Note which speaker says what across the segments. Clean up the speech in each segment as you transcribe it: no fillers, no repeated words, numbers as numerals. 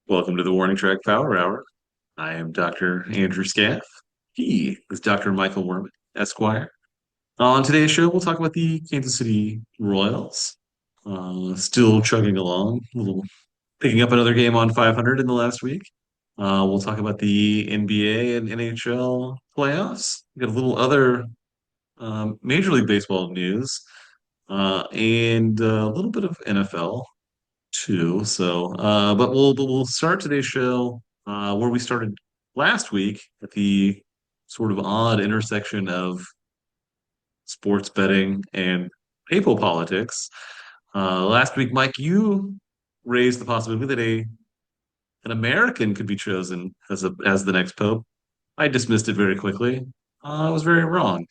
Speaker 1: Welcome to the Warning Track Power Hour. I am Dr. Andrew Scaff. He is Dr. Michael Werman, Esquire. On today's show, we'll talk about the Kansas City Royals. Still chugging along, picking up another game on 500 in the last week. We'll talk about the NBA and NHL playoffs. We got a little other Major League Baseball news and a little bit of NFL too. But we'll start today's show where we started last week at the sort of odd intersection of sports betting and papal politics. Last week, Mike, you raised the possibility that an American could be chosen as the next pope. I dismissed it very quickly. I was very wrong.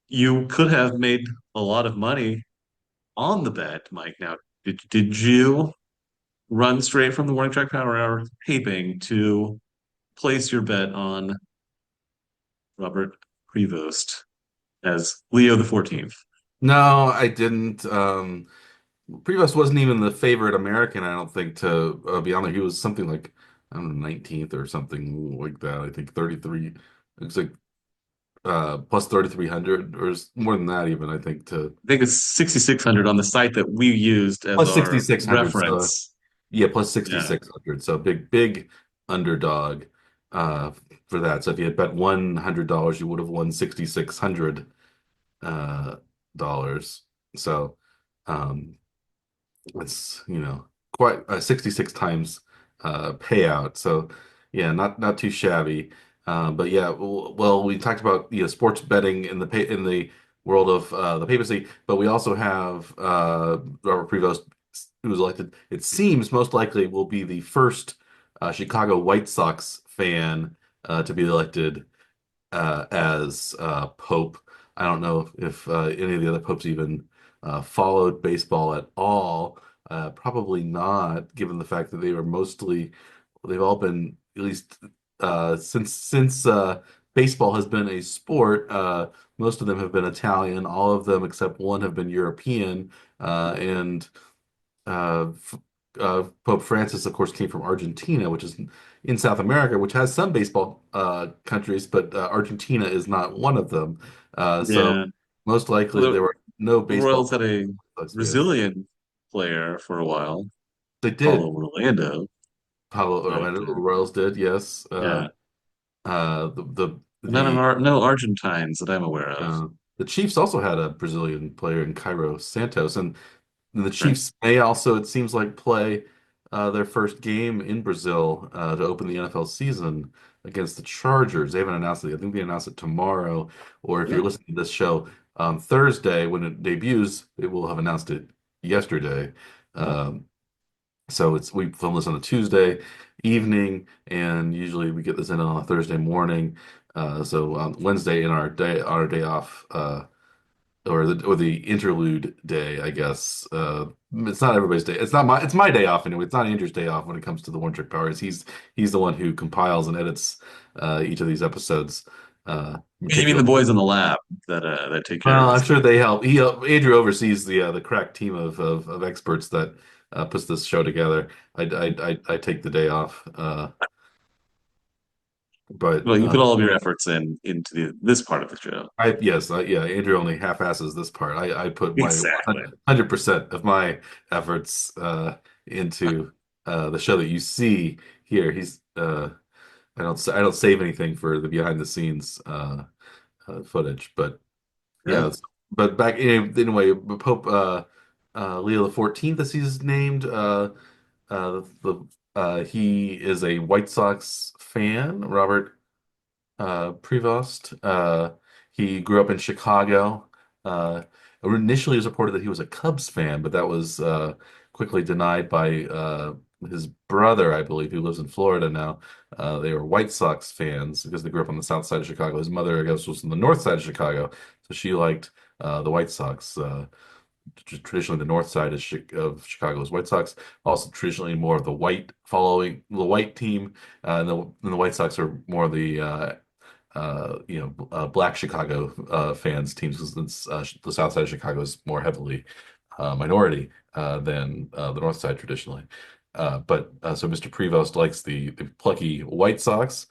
Speaker 1: You could have made a lot of money on the bet, Mike. Now, did you run straight from the Warning Track Power Hour taping to place your bet on Robert Prevost as Leo the 14th?
Speaker 2: No, I didn't. Prevost wasn't even the favorite American, I don't think, to be on there. He was something like, I don't know, 19th or something like that. I think 33. It's like plus 3,300 or more than that even, I think, to
Speaker 1: I think it's 6,600 on the site that we used as
Speaker 2: plus
Speaker 1: our
Speaker 2: 6,600. So
Speaker 1: reference.
Speaker 2: yeah, plus
Speaker 1: Yeah.
Speaker 2: 6,600. So big underdog uh for that. So if you had bet $100, you would have won 6,600 uh dollars. So um it's quite 66 times payout. So yeah, not too shabby. But yeah, well, we talked about sports betting in the world of the papacy, but we also have Robert Prevost, who was elected. It seems most likely will be the first Chicago White Sox fan to be elected as Pope. I don't know if any of the other popes even followed baseball at all. Probably not, given the fact that they've all been, at least since baseball has been a sport. Most of them have been Italian. All of them except one have been European. And Pope Francis, of course, came from Argentina, which is in South America, which has some baseball countries, but Argentina is not one of them. So
Speaker 1: Yeah.
Speaker 2: most likely
Speaker 1: Well,
Speaker 2: there were no
Speaker 1: the Royals
Speaker 2: baseball
Speaker 1: had a
Speaker 2: players there.
Speaker 1: Brazilian player for a while,
Speaker 2: They did.
Speaker 1: Paulo Orlando.
Speaker 2: Pablo
Speaker 1: But
Speaker 2: Orlando, the Royals did, yes.
Speaker 1: yeah,
Speaker 2: The
Speaker 1: no Argentines that I'm aware of.
Speaker 2: the Chiefs also had a Brazilian player in Cairo Santos, and the
Speaker 1: Right.
Speaker 2: Chiefs may also, it seems like, play their first game in Brazil to open the NFL season against the Chargers. They haven't announced it. I think they announce it tomorrow, or if you're
Speaker 1: Yeah.
Speaker 2: listening to this show on Thursday when it debuts, they will have announced it yesterday.
Speaker 1: Oh,
Speaker 2: Um, so we film this on a Tuesday evening, and usually we get this in on a Thursday morning. So on Wednesday in our day off. Or the interlude day, I guess. It's not everybody's day. It's my day off anyway. It's not Andrew's day off when it comes to the One Trick Powers. He's the one who compiles and edits each of these episodes
Speaker 1: you mean the
Speaker 2: meticulously.
Speaker 1: boys in the lab that take care of
Speaker 2: Well,
Speaker 1: this
Speaker 2: I'm
Speaker 1: stuff?
Speaker 2: sure they help. Andrew oversees the crack team of experts that puts this show together. I take the day off, but
Speaker 1: Well, you put all of your efforts into this part of the show.
Speaker 2: yeah, Andrew only half-asses this part. I put my
Speaker 1: Exactly.
Speaker 2: 100% of my efforts into the show that you see here. I don't save anything for the behind the scenes footage, but yeah.
Speaker 1: Yeah.
Speaker 2: But back anyway, Pope Leo the 14th, as he's named, he is a White Sox fan. Robert Prevost. He grew up in Chicago. Uh, Initially, it was reported that he was a Cubs fan, but that was quickly denied by his brother, I believe, who lives in Florida now. They were White Sox fans because they grew up on the south side of Chicago. His mother, I guess, was from the north side of Chicago, so she liked the White Sox. Traditionally, the north side of Chicago's White Sox, also traditionally more of the white following the white team, and the White Sox are more of the Black Chicago fans teams, since the South Side of Chicago is more heavily minority than the North Side traditionally. So Mr. Prevost likes the plucky White Sox.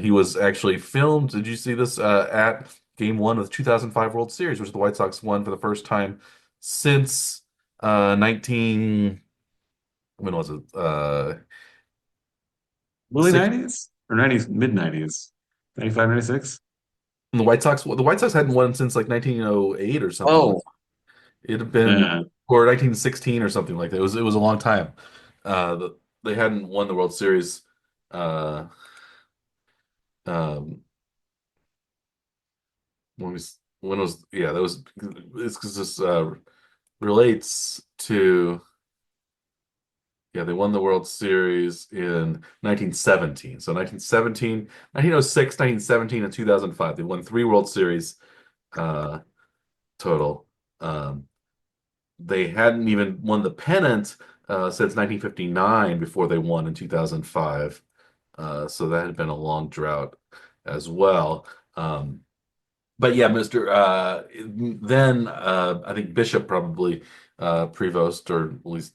Speaker 2: He was actually filmed. Did you see this at Game One of the 2005 World Series, which the White Sox won for the first time since 19. When was it?
Speaker 1: Early
Speaker 2: Six.
Speaker 1: 90s or 90s, mid 90s, 95, 96.
Speaker 2: The White Sox hadn't won since like 1908 or something like.
Speaker 1: Oh,
Speaker 2: It had been
Speaker 1: yeah.
Speaker 2: or 1916 or something like that. It was a long time. They hadn't won the World Series. Uh, um, when was yeah, that was it's because this relates to yeah, they won the World Series in 1917. So 1917, 1906, 1917, and 2005. They won three World Series uh, total. Um, they hadn't even won the pennant since 1959 before they won in 2005. So that had been a long drought as well. But yeah, Mr. Then I think Bishop probably Prevost or at least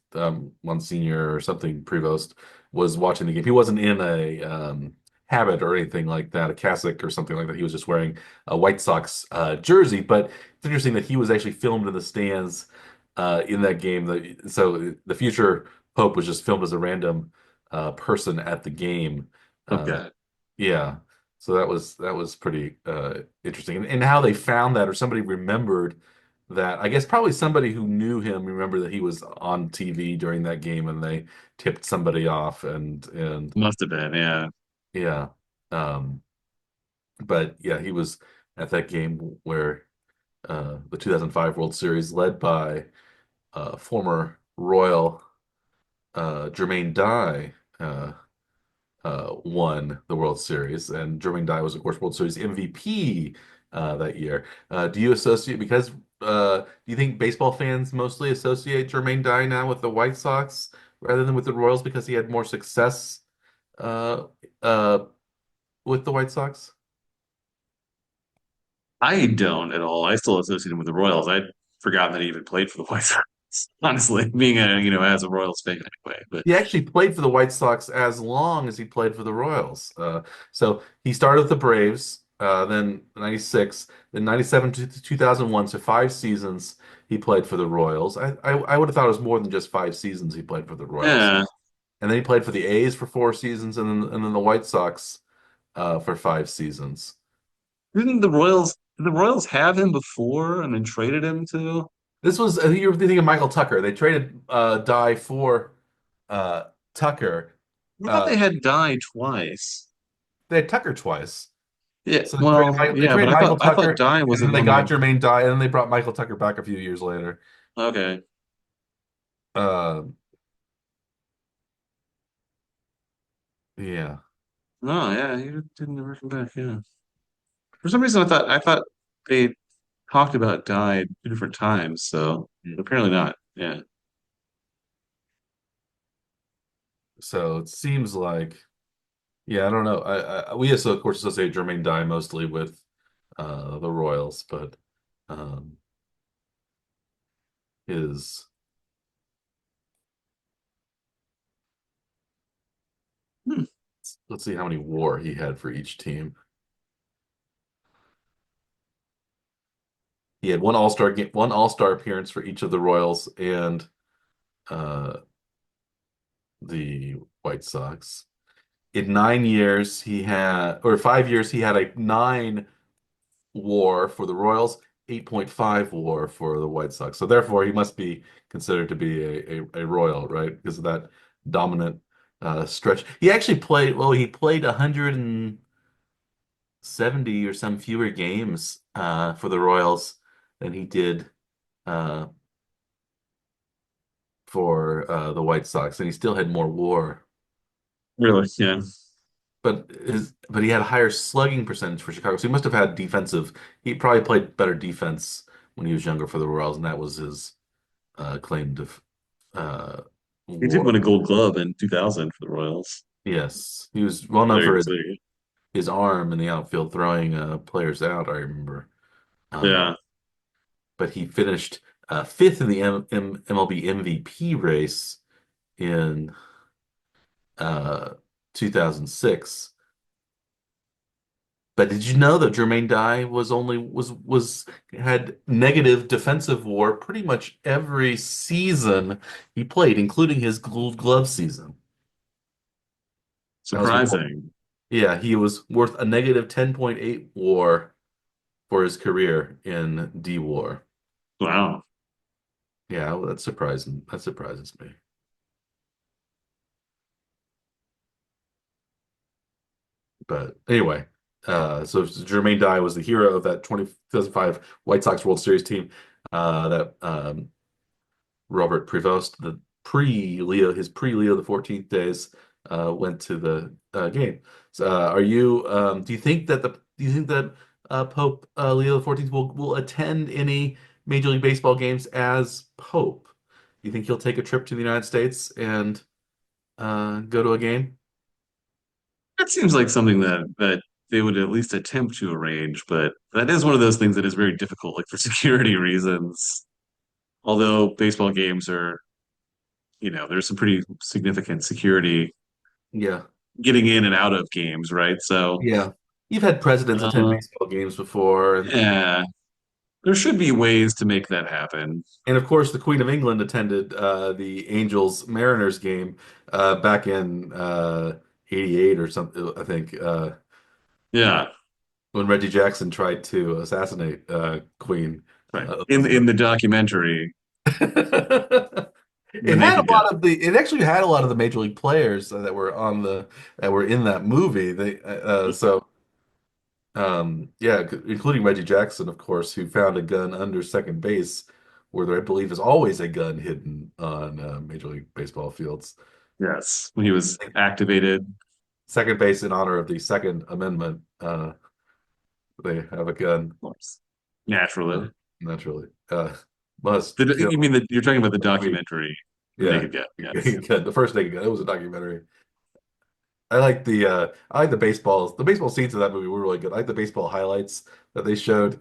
Speaker 2: Monsignor or something Prevost was watching the game. He wasn't in a habit or anything like that, a cassock or something like that. He was just wearing a White Sox jersey. But it's interesting that he was actually filmed in the stands in that game. So the future Pope was just filmed as a random person at the game. Uh,
Speaker 1: Okay.
Speaker 2: yeah. So that was pretty interesting, and how they found that, or somebody remembered that. I guess probably somebody who knew him remembered that he was on TV during that game, and they tipped somebody off, and
Speaker 1: Must have been, yeah.
Speaker 2: yeah, um, but yeah, he was at that game where the 2005 World Series, led by former Royal Jermaine Dye. Won the World Series, and Jermaine Dye was, of course, World Series MVP that year. Do you associate do you think baseball fans mostly associate Jermaine Dye now with the White Sox rather than with the Royals because he had more success uh, uh, with the White Sox?
Speaker 1: I don't at all. I still associate him with the Royals. I'd forgotten that he even played for the White Sox. Honestly, being as a Royals fan anyway. But
Speaker 2: He actually played for the White Sox as long as he played for the Royals. So he started with the Braves, then 96, then 97 to 2001, so 5 seasons he played for the Royals. I would have thought it was more than just 5 seasons he played for the Royals.
Speaker 1: yeah,
Speaker 2: And then he played for the A's for 4 seasons, and then the White Sox for 5 seasons.
Speaker 1: did the Royals have him before and then traded him to?
Speaker 2: This was, I think you're thinking of Michael Tucker. They traded Dye for uh, Tucker.
Speaker 1: I thought
Speaker 2: Uh,
Speaker 1: they had died twice.
Speaker 2: they had Tucker twice.
Speaker 1: Yeah,
Speaker 2: So
Speaker 1: well,
Speaker 2: They
Speaker 1: yeah, but
Speaker 2: traded
Speaker 1: I thought
Speaker 2: Michael
Speaker 1: I thought
Speaker 2: Tucker,
Speaker 1: Die
Speaker 2: and
Speaker 1: was the
Speaker 2: then they
Speaker 1: one
Speaker 2: got
Speaker 1: that.
Speaker 2: Jermaine Dye, and then they brought Michael Tucker back a few years later.
Speaker 1: Okay.
Speaker 2: Uh, yeah.
Speaker 1: No, yeah, he didn't ever come back. Yeah. For some reason, I thought they talked about Die 2 different times. So apparently not. Yeah.
Speaker 2: So it seems like, yeah, I don't know. We also, of course, associate Jermaine Dye mostly with the Royals, but um, his
Speaker 1: Hmm.
Speaker 2: let's see how many WAR he had for each team. He had one All-Star game, one All-Star appearance for each of the Royals and uh, the White Sox. In 9 years, or 5 years, he had a 9 WAR for the Royals, 8.5 WAR for the White Sox. So therefore, he must be considered to be a Royal, right? Because of that dominant stretch. He actually played, well, he played 170 or some fewer games for the Royals than he did uh, for the White Sox, and he still had more WAR.
Speaker 1: Really? Yeah.
Speaker 2: But he had a higher slugging percentage for Chicago, so he must have had defensive. He probably played better defense when he was younger for the Royals, and that was his claim to uh,
Speaker 1: He did win
Speaker 2: war.
Speaker 1: a Gold Glove in 2000 for the Royals.
Speaker 2: Yes, he was well known
Speaker 1: There,
Speaker 2: for
Speaker 1: so
Speaker 2: his arm in the outfield throwing players out. I remember, um,
Speaker 1: yeah.
Speaker 2: but he finished fifth in the MLB MVP race in uh 2006. But did you know that Jermaine Dye was only was had negative defensive WAR pretty much every season he played, including his Gold Glove season? That was worth,
Speaker 1: Surprising.
Speaker 2: yeah, he was worth a negative 10.8 WAR for his career in D WAR.
Speaker 1: Wow.
Speaker 2: Yeah, well, that's surprising. That surprises me. But anyway, so Jermaine Dye was the hero of that 2005 White Sox World Series team that Robert Prevost, the pre-Leo, his pre-Leo the 14th days, went to the game. So, do you think that Pope Leo the 14th will attend any Major League Baseball games as Pope? Do you think he'll take a trip to the United States and go to a game?
Speaker 1: That seems like something that they would at least attempt to arrange, but that is one of those things that is very difficult, like for security reasons. Although baseball games are, there's some pretty significant security
Speaker 2: Yeah.
Speaker 1: getting in and out of games, right? So,
Speaker 2: Yeah. You've had presidents attend
Speaker 1: uh,
Speaker 2: baseball games before,
Speaker 1: yeah, there should be ways to make that happen.
Speaker 2: and of course the Queen of England attended the Angels Mariners game back in '88 or something, I think,
Speaker 1: Yeah,
Speaker 2: when Reggie Jackson tried to assassinate Queen
Speaker 1: right. In
Speaker 2: Elizabeth.
Speaker 1: the documentary, The
Speaker 2: It had a
Speaker 1: Naked Gun.
Speaker 2: lot of the. It actually had a lot of the major league players that were in that movie. Yeah, including Reggie Jackson, of course, who found a gun under second base, where there, I believe, is always a gun hidden on Major League Baseball fields.
Speaker 1: Yes, when he was activated, of
Speaker 2: Second base in honor of the Second Amendment. They have a gun,
Speaker 1: course. Naturally.
Speaker 2: naturally. Must
Speaker 1: You
Speaker 2: kill
Speaker 1: mean that you're talking about the
Speaker 2: the Queen.
Speaker 1: documentary, The
Speaker 2: Yeah,
Speaker 1: Naked Gun? Yes.
Speaker 2: gun. The first Naked Gun. It was a documentary. I like the baseball scenes of that movie were really good. I like the baseball highlights that they showed.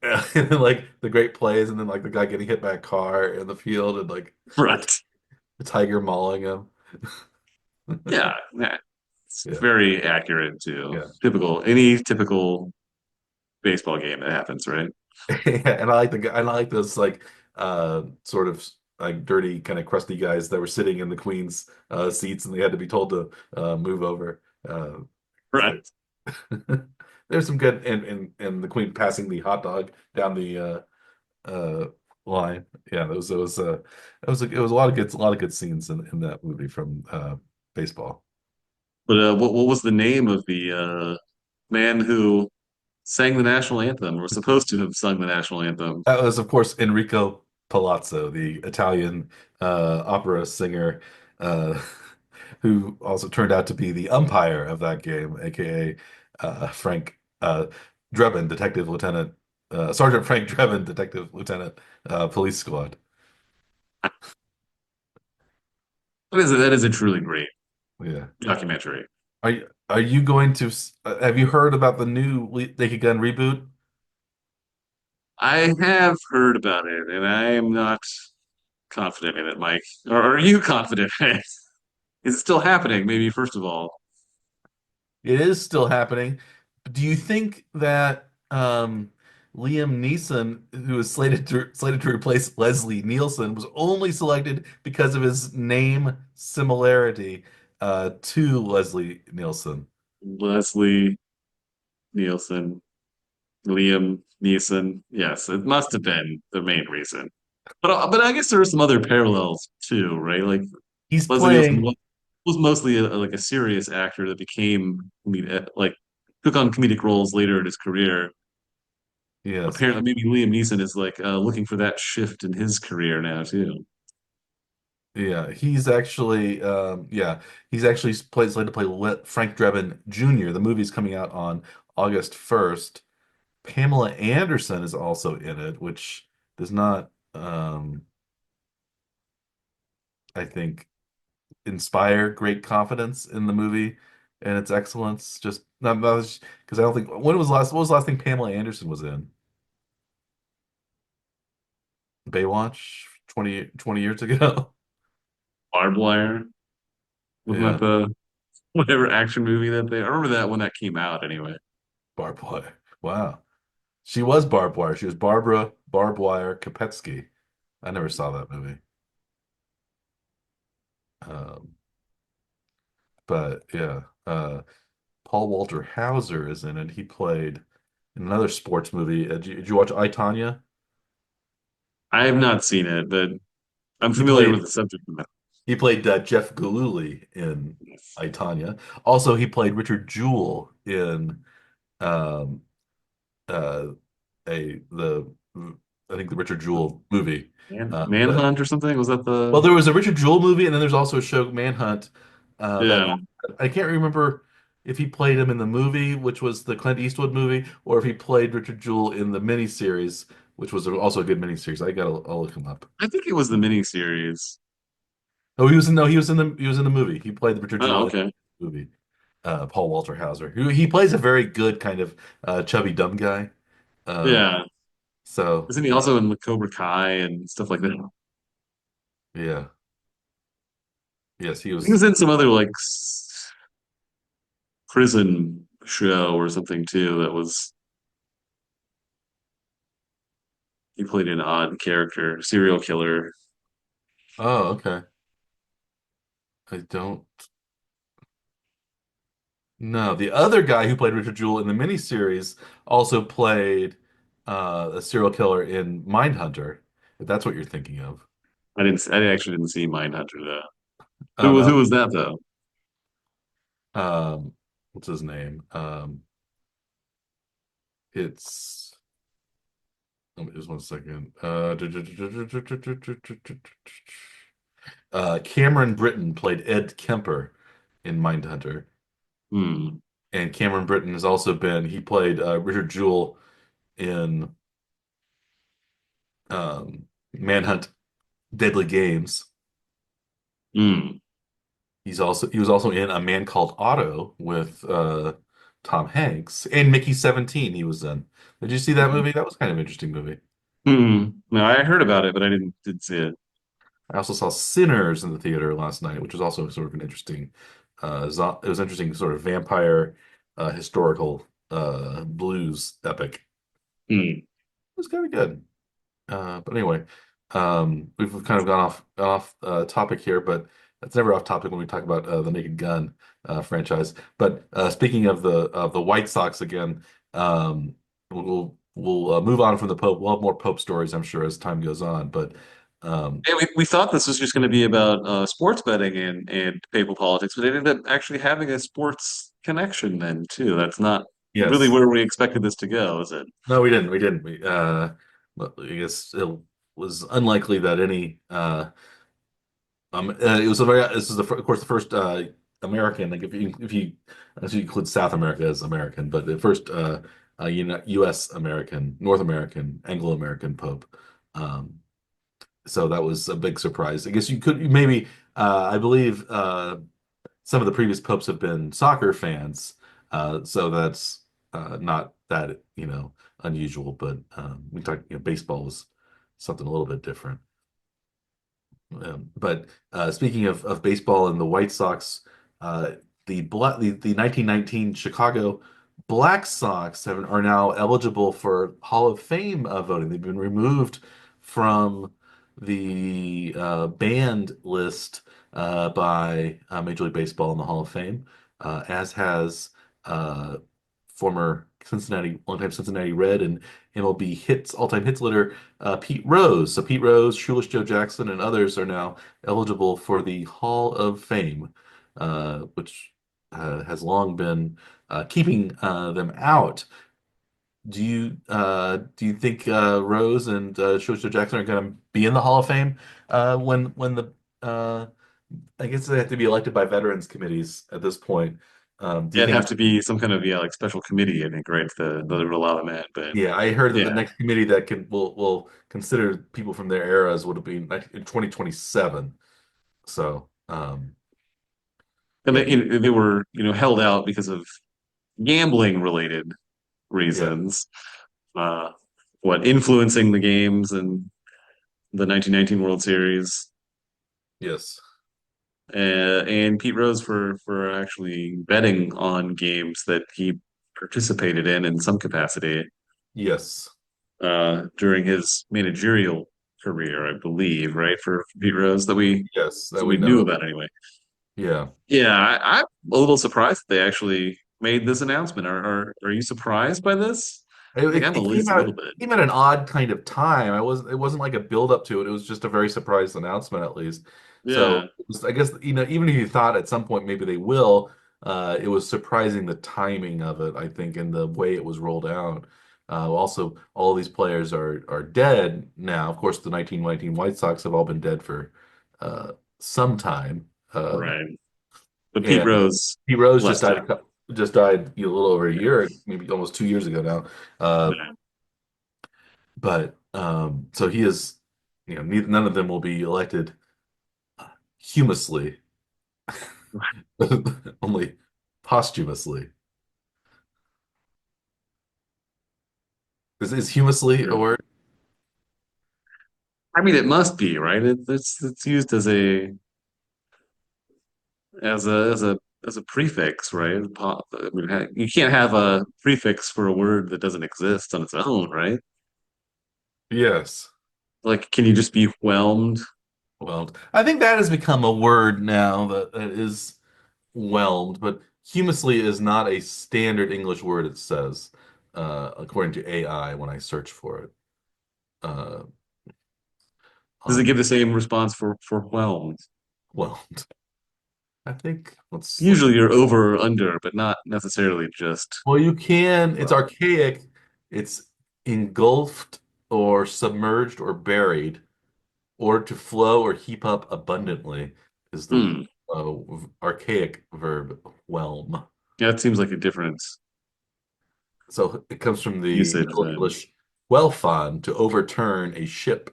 Speaker 1: Yeah,
Speaker 2: And then, like the great plays, and then like the guy getting hit by a car in the field, and like the,
Speaker 1: right.
Speaker 2: the tiger mauling him.
Speaker 1: Yeah, yeah. It's
Speaker 2: Yeah,
Speaker 1: very accurate to
Speaker 2: yeah.
Speaker 1: any typical baseball game that happens, right?
Speaker 2: Yeah, and I like the guy, and I like those like sort of like dirty, kind of crusty guys that were sitting in the Queen's seats, and they had to be told to move over. Because
Speaker 1: Right.
Speaker 2: they there's some good, and the Queen passing the hot dog down the uh line. Yeah, it was a lot of good scenes in that movie from baseball.
Speaker 1: But what was the name of the man who sang the national anthem, or supposed to have sung the national anthem?
Speaker 2: That was, of course, Enrico Palazzo, the Italian opera singer, uh, who also turned out to be the umpire of that game, aka Frank Drebin, Detective Lieutenant, Sergeant Frank Drebin, Detective Lieutenant, Police Squad.
Speaker 1: That is a truly great
Speaker 2: Yeah.
Speaker 1: documentary.
Speaker 2: Are you going to have you heard about the new Naked Gun reboot?
Speaker 1: I have heard about it, and I am not confident in it, Mike. Or are you confident in it? Is it still happening? Maybe first of all,
Speaker 2: It is still happening. Do you think that Liam Neeson, who is slated to replace Leslie Nielsen, was only selected because of his name similarity to Leslie Nielsen?
Speaker 1: Leslie Nielsen, Liam Neeson. Yes, it must have been the main reason. But I guess there are some other parallels too, right? Like
Speaker 2: He's
Speaker 1: Leslie Nielsen
Speaker 2: playing,
Speaker 1: was mostly like a serious actor that became like took on comedic roles later in his career.
Speaker 2: yes,
Speaker 1: Apparently, maybe Liam Neeson is like looking for that shift in his career now too.
Speaker 2: yeah, he's actually slated to play Frank Drebin Jr. The movie's coming out on August 1st. Pamela Anderson is also in it, which does not, I think, inspire great confidence in the movie and its excellence. Just not because I don't think what was the last thing Pamela Anderson was in? Baywatch 20 years ago.
Speaker 1: Barbed Wire. Wasn't that
Speaker 2: Yeah,
Speaker 1: the whatever action movie that they? I remember that when that came out. Anyway,
Speaker 2: barbed wire. Wow. She was barbed wire. She was Barbara Barbed Wire Kopetsky. I never saw that movie. Um, but yeah, Paul Walter Hauser is in it. He played in another sports movie. Did you watch I, Tonya?
Speaker 1: I have not seen it, but I'm
Speaker 2: He
Speaker 1: familiar with
Speaker 2: played
Speaker 1: the subject matter.
Speaker 2: he played Jeff Gillooly in I, Tonya. Also, he played Richard Jewell in um, uh, the I think the Richard Jewell movie. That
Speaker 1: Manhunt or something? Was that
Speaker 2: Well,
Speaker 1: the?
Speaker 2: there was a Richard Jewell movie, and then there's also a show Manhunt. That
Speaker 1: Yeah,
Speaker 2: I can't remember if he played him in the movie, which was the Clint Eastwood movie, or if he played Richard Jewell in the miniseries, which was also a good miniseries. I'll look him up.
Speaker 1: I think it was the miniseries.
Speaker 2: Oh, he was in no, he was in the movie. He played Richard
Speaker 1: Oh,
Speaker 2: Jewell in
Speaker 1: okay.
Speaker 2: the movie. Paul Walter Hauser, who he plays a very good kind of chubby dumb guy. Um,
Speaker 1: Yeah,
Speaker 2: so
Speaker 1: isn't he also in the Cobra Kai and stuff like that?
Speaker 2: yeah, yes, he
Speaker 1: He
Speaker 2: was.
Speaker 1: was in some other like prison show or something too. That was he played an odd character, serial killer.
Speaker 2: Oh, okay. I don't. No, the other guy who played Richard Jewell in the miniseries also played a serial killer in Mindhunter, if that's what you're thinking of.
Speaker 1: I didn't. I actually didn't see Mindhunter though.
Speaker 2: Oh
Speaker 1: Who
Speaker 2: no.
Speaker 1: was that though?
Speaker 2: What's his name? It's Let me just one second. Cameron Britton played Ed Kemper in Mindhunter,
Speaker 1: Hmm.
Speaker 2: and Cameron Britton has also been he played Richard Jewell in Manhunt Deadly Games.
Speaker 1: Hmm.
Speaker 2: He was also in A Man Called Otto with Tom Hanks and Mickey 17 he was in. Did you see that movie? That was kind of an interesting movie.
Speaker 1: Hmm. No, I heard about it, but I didn't see it.
Speaker 2: I also saw Sinners in the theater last night, which was also sort of an interesting it was interesting sort of vampire historical blues epic.
Speaker 1: Hmm.
Speaker 2: It was kind of good. But anyway, we've kind of gone off topic here, but that's never off topic when we talk about the Naked Gun franchise. But speaking of the White Sox again, we'll move on from the Pope. We'll have more Pope stories, I'm sure, as time goes on. But um,
Speaker 1: Yeah, we thought this was just going to be about sports betting and papal politics, but it ended up actually having a sports connection then too. That's not really
Speaker 2: yes,
Speaker 1: where we expected this to go, is it?
Speaker 2: no, we didn't. We didn't. Well, I guess it was unlikely that any it was a very. This is of course the first American. Like if you unless you include South America as American, but the first U.S. American, North American, Anglo-American Pope. Um, so that was a big surprise. I guess you could maybe. I believe some of the previous popes have been soccer fans, so that's not that unusual. But we talk. Baseball was something a little bit different. But speaking of baseball and the White Sox, uh, the 1919 Chicago Black Sox are now eligible for Hall of Fame voting. They've been removed from the banned list by Major League Baseball in the Hall of Fame, as has uh, former longtime Cincinnati Red and MLB all-time hits leader Pete Rose. So Pete Rose, Shoeless Joe Jackson, and others are now eligible for the Hall of Fame, which has long been keeping them out. Do you think Rose and Shoeless Joe Jackson are going to be in the Hall of Fame when the I guess they have to be elected by veterans committees at this point. Do you
Speaker 1: It'd
Speaker 2: think
Speaker 1: have to be some kind of like special committee, I think, right? That would allow them in. But
Speaker 2: Yeah, I heard that the
Speaker 1: yeah,
Speaker 2: next committee that will consider people from their eras would be in 2027. So,
Speaker 1: and
Speaker 2: yeah,
Speaker 1: they were held out because of gambling related
Speaker 2: yeah,
Speaker 1: reasons. Uh, what influencing the games and the 1919 World Series.
Speaker 2: yes.
Speaker 1: and Pete Rose for actually betting on games that he participated in some capacity
Speaker 2: Yes.
Speaker 1: during his managerial career, I believe, right? For Pete Rose
Speaker 2: Yes, that
Speaker 1: that
Speaker 2: we
Speaker 1: we knew
Speaker 2: know.
Speaker 1: about anyway.
Speaker 2: Yeah.
Speaker 1: Yeah, I'm a little surprised that they actually made this announcement. Are you surprised by this? Like I'm at
Speaker 2: It
Speaker 1: least a little bit.
Speaker 2: came at an odd kind of time. It wasn't like a build up to it. It was just a very surprise announcement at least. So
Speaker 1: Yeah,
Speaker 2: I guess even if you thought at some point maybe they will, it was surprising the timing of it, I think, and the way it was rolled out. Also, all these players are dead now. Of course, the 1919 White Sox have all been dead for uh, some time.
Speaker 1: right. But Pete
Speaker 2: And
Speaker 1: Rose
Speaker 2: Pete Rose
Speaker 1: less time.
Speaker 2: just died a little over a
Speaker 1: Yeah.
Speaker 2: year, maybe almost 2 years ago now. Uh,
Speaker 1: Yeah.
Speaker 2: but so he is, none of them will be elected humously, only posthumously. Is humously a
Speaker 1: Yeah.
Speaker 2: word?
Speaker 1: I mean, it must be, right? It's used as a prefix, right? I mean, you can't have a prefix for a word that doesn't exist on its own, right?
Speaker 2: Yes.
Speaker 1: Like, can you just be whelmed?
Speaker 2: Well, I think that has become a word now that is whelmed, but humously is not a standard English word, it says, according to AI when I search for it. Uh,
Speaker 1: Does it
Speaker 2: on
Speaker 1: give the same response for whelmed?
Speaker 2: whelmed. I think let's look.
Speaker 1: Usually you're over or under, but not necessarily just
Speaker 2: Well, you can, it's
Speaker 1: well.
Speaker 2: archaic. It's engulfed or submerged or buried, or to flow or heap up abundantly is the
Speaker 1: Hmm.
Speaker 2: archaic verb whelm.
Speaker 1: Yeah, it seems like a different
Speaker 2: So it comes from the
Speaker 1: usage
Speaker 2: Middle
Speaker 1: then.
Speaker 2: English whelfan, to overturn a ship.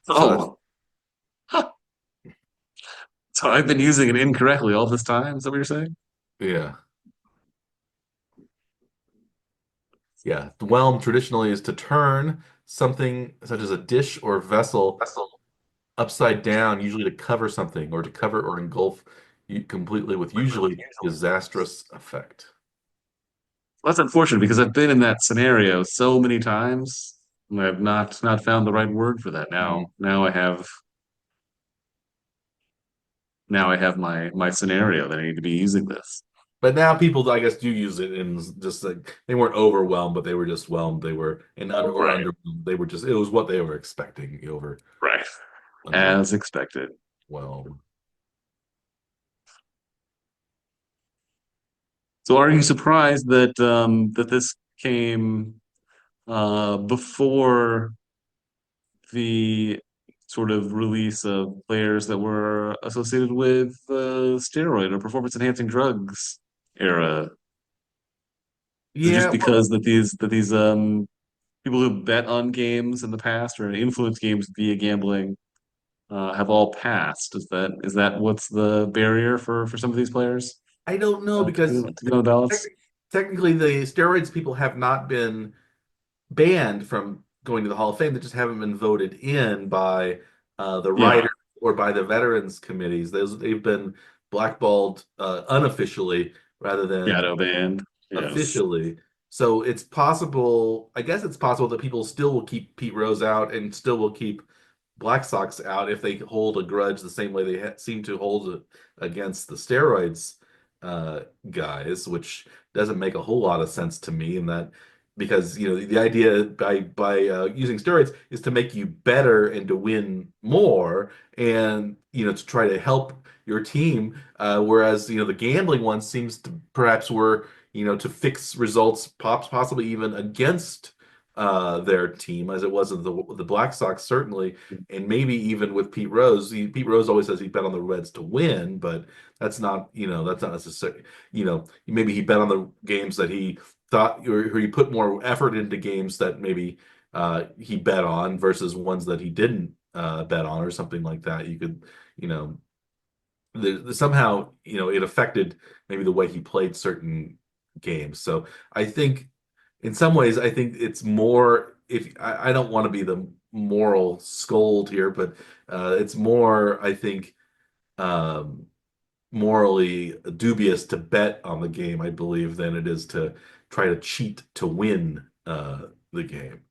Speaker 2: So that's,
Speaker 1: Oh, huh. So I've been using it incorrectly all this time. Is that what you're saying?
Speaker 2: yeah. Yeah. The whelm traditionally is to turn something such as a dish or vessel upside down, usually to cover something or to cover or engulf you completely with usually disastrous effect.
Speaker 1: That's unfortunate because I've been in that scenario so many times. And I've not found the right word for that.
Speaker 2: Mhm.
Speaker 1: Now I have my scenario that I need to be using this.
Speaker 2: But now people, I guess, do use it in just like they weren't overwhelmed, but they were just whelmed. They were in under or
Speaker 1: Right,
Speaker 2: underwhelmed. They were just it was what they were expecting over
Speaker 1: right.
Speaker 2: underwhelm.
Speaker 1: As expected. So are you surprised that this came before the sort of release of players that were associated with steroid or performance enhancing drugs era? Is it just
Speaker 2: Yeah,
Speaker 1: because that these people who bet on games in the past or influence games via gambling have all passed? Is that what's the barrier for some of these players
Speaker 2: I don't know because
Speaker 1: to get on the ballots?
Speaker 2: technically the steroids people have not been banned from going to the Hall of Fame. They just haven't been voted in by the
Speaker 1: Yeah,
Speaker 2: writers or by the veterans committees. They've been blackballed unofficially rather than
Speaker 1: shadow banned. Yes.
Speaker 2: officially. So it's possible, I guess it's possible that people still will keep Pete Rose out and still will keep Black Sox out if they hold a grudge the same way they seem to hold it against the steroids uh, guys, which doesn't make a whole lot of sense to me. And that because the idea by using steroids is to make you better and to win more, and to try to help your team. Whereas the gambling one seems to perhaps were to fix results, possibly even against their team, as it was of the Black Sox, certainly, and maybe even with Pete Rose. Pete Rose always says he bet on the Reds to win, but that's not necessary. Maybe he bet on the games that he thought, or he put more effort into games that maybe he bet on versus ones that he didn't bet on, or something like that. You could, you know, somehow, it affected maybe the way he played certain games. So I think in some ways, I think it's more, if I don't want to be the moral scold here, but it's more, I think, um, morally dubious to bet on the game, I believe, than it is to try to cheat to win the game.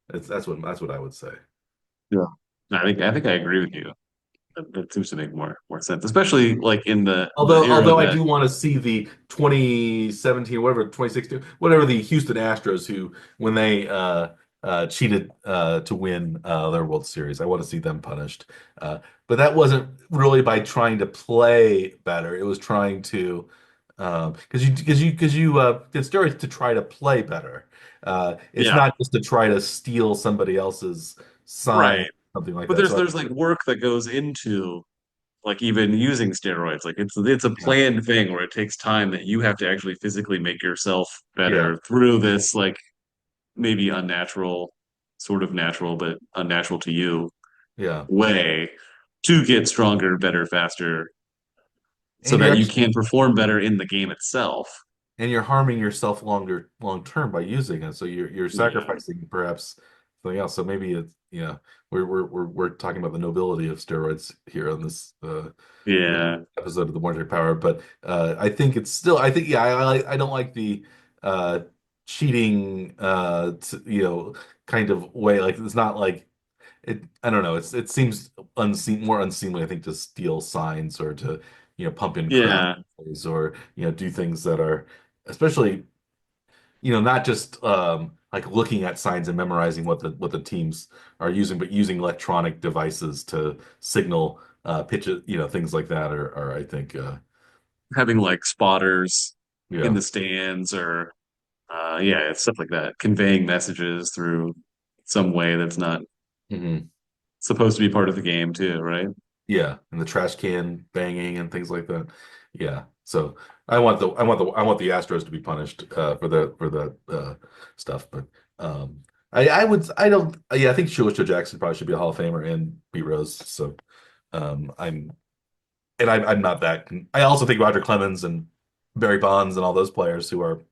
Speaker 2: That's what I would say.
Speaker 1: Yeah. I think I agree with you. That seems to make more sense, especially like in the era
Speaker 2: Although I
Speaker 1: that
Speaker 2: do want to see the 2017, whatever, 2016, whatever, the Houston Astros, who when they cheated to win their World Series. I want to see them punished. But that wasn't really by trying to play better. It was trying to because you get steroids to try to play better. It's
Speaker 1: yeah,
Speaker 2: not just to try to steal somebody else's sign,
Speaker 1: right.
Speaker 2: something like
Speaker 1: But
Speaker 2: that.
Speaker 1: there's
Speaker 2: So
Speaker 1: there's like work that goes into like even using steroids. Like it's a
Speaker 2: yeah,
Speaker 1: planned thing where it takes time that you have to actually physically make yourself
Speaker 2: yeah,
Speaker 1: better through this like maybe unnatural, sort of natural, but unnatural to you
Speaker 2: yeah.
Speaker 1: way to get stronger, better, faster, so
Speaker 2: And
Speaker 1: that you can perform better in the game itself.
Speaker 2: you're harming yourself long term by using it. So you're
Speaker 1: Yeah.
Speaker 2: sacrificing perhaps something else. So maybe it's we're talking about the nobility of steroids here on this
Speaker 1: Yeah.
Speaker 2: episode of the Monetary Power. But I think it's still I think yeah I don't like the uh cheating kind of way. Like it's not like I don't know. It seems more unseemly, I think, to steal signs or to pump in crowd
Speaker 1: Yeah.
Speaker 2: noise or do things that are especially not just like looking at signs and memorizing what the teams are using, but using electronic devices to signal pitches, things like that are I think
Speaker 1: Having like spotters in
Speaker 2: yeah.
Speaker 1: the stands or yeah, it's stuff like that. Conveying messages through some way that's not
Speaker 2: Hmm.
Speaker 1: supposed to be part of the game too, right?
Speaker 2: Yeah, and the trash can banging and things like that. Yeah. So I want the Astros to be punished for the stuff. But I don't yeah, I think Shoeless Joe Jackson probably should be a Hall of Famer and beat Rose. So I'm not that I also think Roger Clemens and Barry Bonds and all those players who are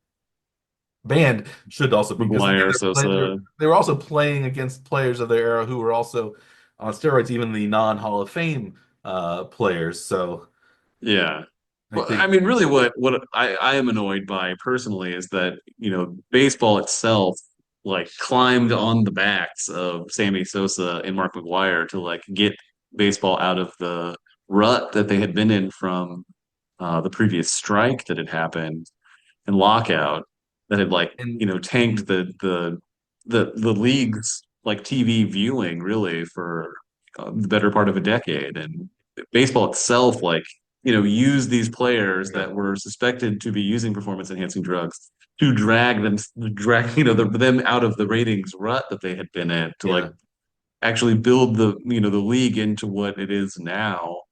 Speaker 2: banned should also be because again
Speaker 1: McGuire,
Speaker 2: they're
Speaker 1: Sosa.
Speaker 2: they were also playing against players of their era who were also on steroids, even the non-Hall of Fame players. So
Speaker 1: Yeah.
Speaker 2: I
Speaker 1: Well, I
Speaker 2: think
Speaker 1: mean, really, what I am annoyed by personally is that, baseball itself like climbed on the backs of Sammy Sosa and Mark McGuire to like get baseball out of the rut that they had been in from the previous strike that had happened and lockout that had like,
Speaker 2: and
Speaker 1: tanked the league's like TV viewing really for the better part of a decade. And baseball itself, like, used these players
Speaker 2: yeah,
Speaker 1: that were suspected to be using performance enhancing drugs to drag, them out of the ratings rut that they had been in to like
Speaker 2: yeah,
Speaker 1: actually build the league into what it is now.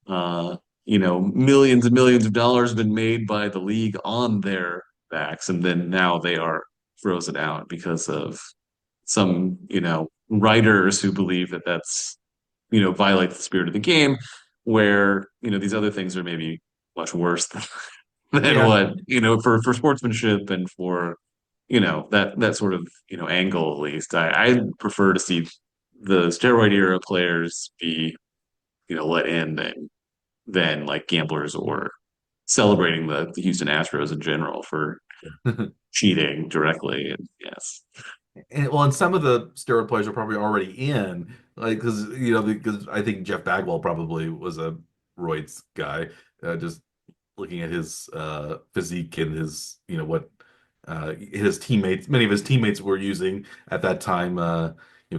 Speaker 1: Uh, Millions and millions of dollars have been made by the league on their backs, and then now they are frozen out because of some, writers who believe that that's, violates the spirit of the game, where, these other things are maybe much worse than
Speaker 2: yeah,
Speaker 1: what, for sportsmanship and for, that sort of, angle at least. I prefer to see the steroid era players be, let in than like gamblers or celebrating the Houston Astros in general for cheating directly. And yes,
Speaker 2: and some of the steroid players are probably already in, like because I think Jeff Bagwell probably was a roids guy, just looking at his physique and his what his teammates, many of his teammates were using at that time.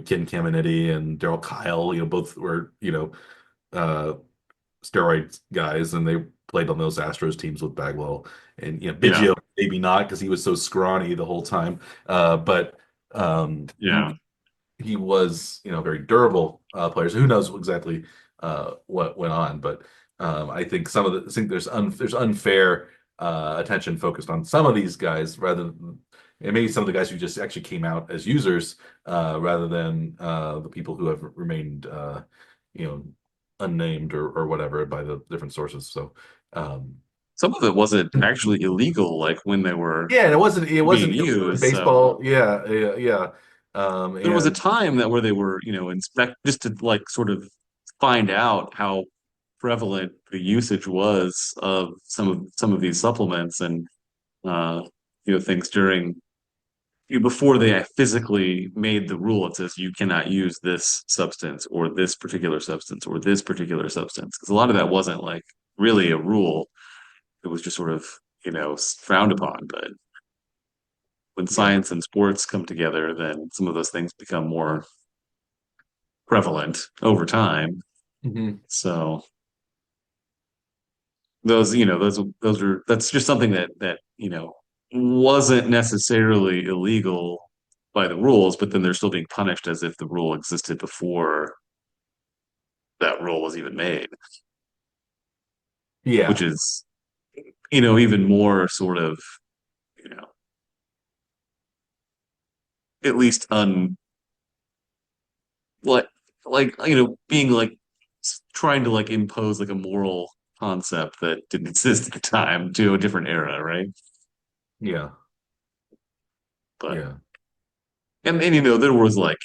Speaker 2: Ken Caminiti and Daryl Kyle, both were uh, steroid guys, and they played on those Astros teams with Bagwell and
Speaker 1: yeah,
Speaker 2: Biggio maybe not because he was so scrawny the whole time, but he
Speaker 1: yeah.
Speaker 2: was a very durable player. So who knows exactly what went on, but I think I think there's unfair attention focused on some of these guys rather than and maybe some of the guys who just actually came out as users rather than the people who have remained you know unnamed or whatever by the different sources. So um,
Speaker 1: Some of it wasn't actually illegal, like when they were
Speaker 2: yeah, and it
Speaker 1: being
Speaker 2: wasn't illegal in
Speaker 1: used. So
Speaker 2: baseball. Yeah, yeah, yeah.
Speaker 1: there was a
Speaker 2: And
Speaker 1: time that where they were, inspect just to like sort of find out how prevalent the usage was of some of these supplements and uh, things during before they physically made the rule. It says you cannot use this substance or this particular substance or this particular substance, because a lot of that wasn't like really a rule. It was just sort of frowned upon. But when
Speaker 2: Yeah.
Speaker 1: science and sports come together, then some of those things become more prevalent over time.
Speaker 2: Hmm.
Speaker 1: So those are that's just something that wasn't necessarily illegal by the rules, but then they're still being punished as if the rule existed before that rule was even made, which
Speaker 2: Yeah.
Speaker 1: is even more sort of you know at least like being like trying to like impose like a moral concept that didn't exist at the time to a different era, right?
Speaker 2: Yeah.
Speaker 1: But
Speaker 2: Yeah.
Speaker 1: there was like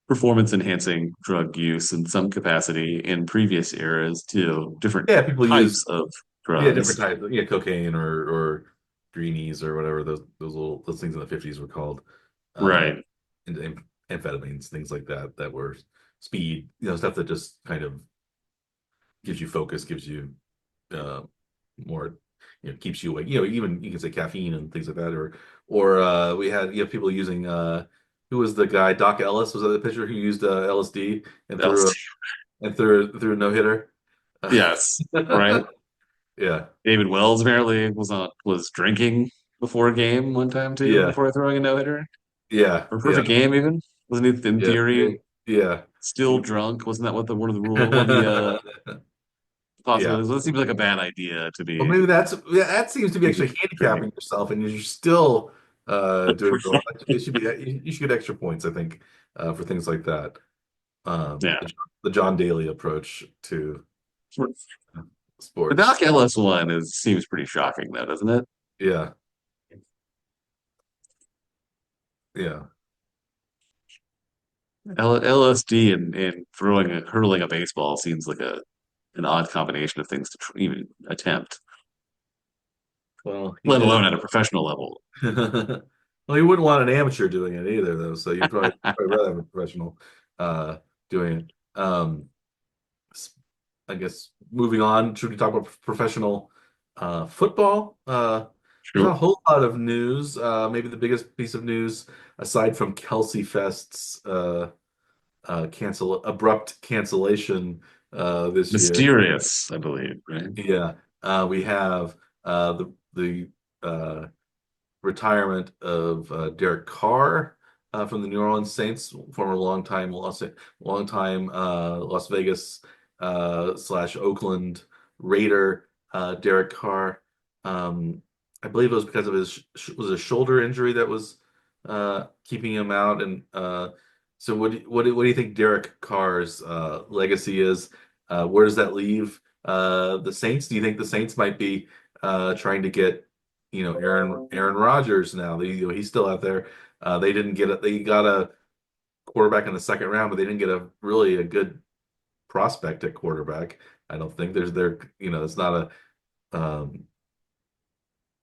Speaker 1: performance enhancing drug use in some capacity in previous eras to different
Speaker 2: Yeah. People use
Speaker 1: types of
Speaker 2: different
Speaker 1: drugs.
Speaker 2: types, cocaine or greenies or whatever those things in the 50s were called. Uh,
Speaker 1: Right.
Speaker 2: and amphetamines, things like that that were speed, stuff that just kind of gives you focus, gives you uh more, keeps you awake. Even you can say caffeine and things like that, or we had people using who was the guy? Doc Ellis, was that the pitcher who used LSD and threw
Speaker 1: LSD.
Speaker 2: a no hitter?
Speaker 1: Yes. Right.
Speaker 2: Yeah,
Speaker 1: David Wells apparently was drinking before a game one time too,
Speaker 2: yeah,
Speaker 1: before throwing a no hitter
Speaker 2: yeah,
Speaker 1: or
Speaker 2: yeah,
Speaker 1: perfect game even. Wasn't he in
Speaker 2: yeah,
Speaker 1: theory
Speaker 2: yeah.
Speaker 1: still drunk? Wasn't that what the one of the rule one of the
Speaker 2: Yeah.
Speaker 1: possibilities? That seems like a bad idea to
Speaker 2: Well,
Speaker 1: be.
Speaker 2: maybe that seems to be actually handicapping
Speaker 1: Drinking.
Speaker 2: yourself, and you're still doing well. It should be you should get extra points, I think, for things like that.
Speaker 1: Yeah.
Speaker 2: The John Daly approach to
Speaker 1: The
Speaker 2: sports.
Speaker 1: Doc Ellis one seems pretty shocking though, doesn't it?
Speaker 2: Yeah, yeah,
Speaker 1: LSD and hurling a baseball seems like an odd combination of things to even attempt,
Speaker 2: well, he
Speaker 1: let
Speaker 2: did
Speaker 1: alone at a professional level.
Speaker 2: it. Well, you wouldn't want an amateur doing it either, though. So you'd probably rather have a professional uh, doing it. I guess moving on, should we talk about professional football? There's not
Speaker 1: Sure.
Speaker 2: a whole lot of news. Maybe the biggest piece of news, aside from Kelsey Fest's abrupt cancellation this year.
Speaker 1: Mysterious, I believe, right?
Speaker 2: Yeah, we have the retirement of Derek Carr from the New Orleans Saints, former longtime Las Vegas slash Oakland Raider. Derek Carr. I believe it was because of his was a shoulder injury that was keeping him out. And so, what do you think Derek Carr's legacy is? Where does that leave the Saints? Do you think the Saints might be trying to get Aaron Rodgers now? He's still out there. They didn't get it. They got a quarterback in the second round, but they didn't get a good prospect at quarterback. I don't think it's not a